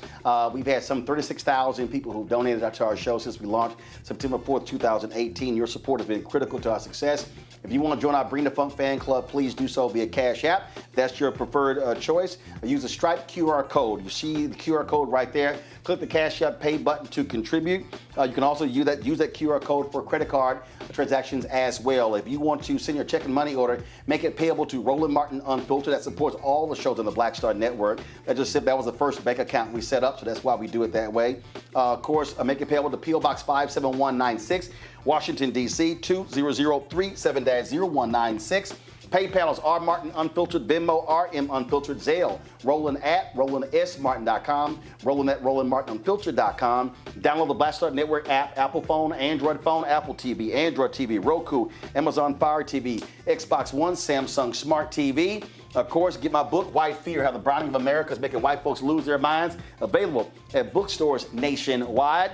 We've had some 36,000 people who've donated to our show since we launched September 4th, 2018. Your support has been critical to our success. If you want to join our Bring the Funk fan club, please do so via Cash App. That's your preferred choice. Use the Stripe QR code. You see the QR code right there. Click the Cash App Pay button to contribute. You can also use that QR code for credit card transactions as well. If you want to send your check and money order, make it payable to Roland Martin Unfiltered. That supports all the shows on the Black Star Network. That was the first bank account we set up, so that's why we do it that way. Of course, make it payable to P.O. Box 57196, Washington, D.C. 20037-0196. PayPal is R Martin Unfiltered, Venmo RM Unfiltered, Zelle, Roland at RolandSMartin.com, Roland at RolandMartinUnfiltered.com. Download the Black Star Network app, Apple phone, Android phone, Apple TV, Android TV, Roku, Amazon Fire TV, Xbox One, Samsung Smart TV. Of course, get my book, White Fear, How the Browning of America is Making White Folks Lose Their Minds, available at bookstores nationwide.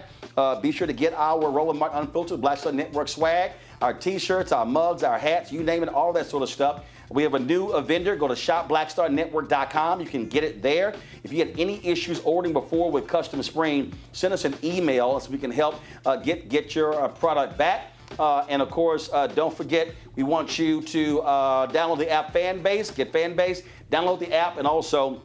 Be sure to get our Roland Martin Unfiltered Black Star Network swag. our T-shirts, our mugs, our hats, you name it, all that sort of stuff. We have a new vendor. Go to shopblackstarnetwork.com. You can get it there. If you had any issues ordering before with custom spraying, send us an email so we can help get your product back. And of course, don't forget, we want you to download the app Fanbase, get Fanbase, download the app, and also,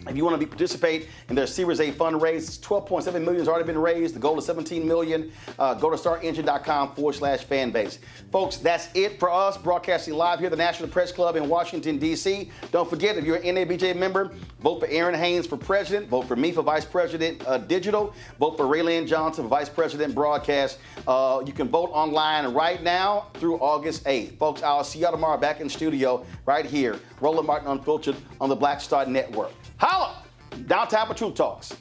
if you want to participate in their Series A fundraise, $12.7 million has already been raised. The goal is $17 million. Go to startengine.com/fanbase. Folks, that's it for us, broadcasting live here at the National Press Club in Washington, D.C. Don't forget, if you're an NABJ member, vote for Aaron Haynes for president. Vote for me for vice president digital. Vote for Raylan Johnson for vice president broadcast. You can vote online right now through August 8th. Folks, I'll see y'all tomorrow back in studio right here. Roland Martin Unfiltered on the Black Star Network. Holla! Downtown for Truth Talks.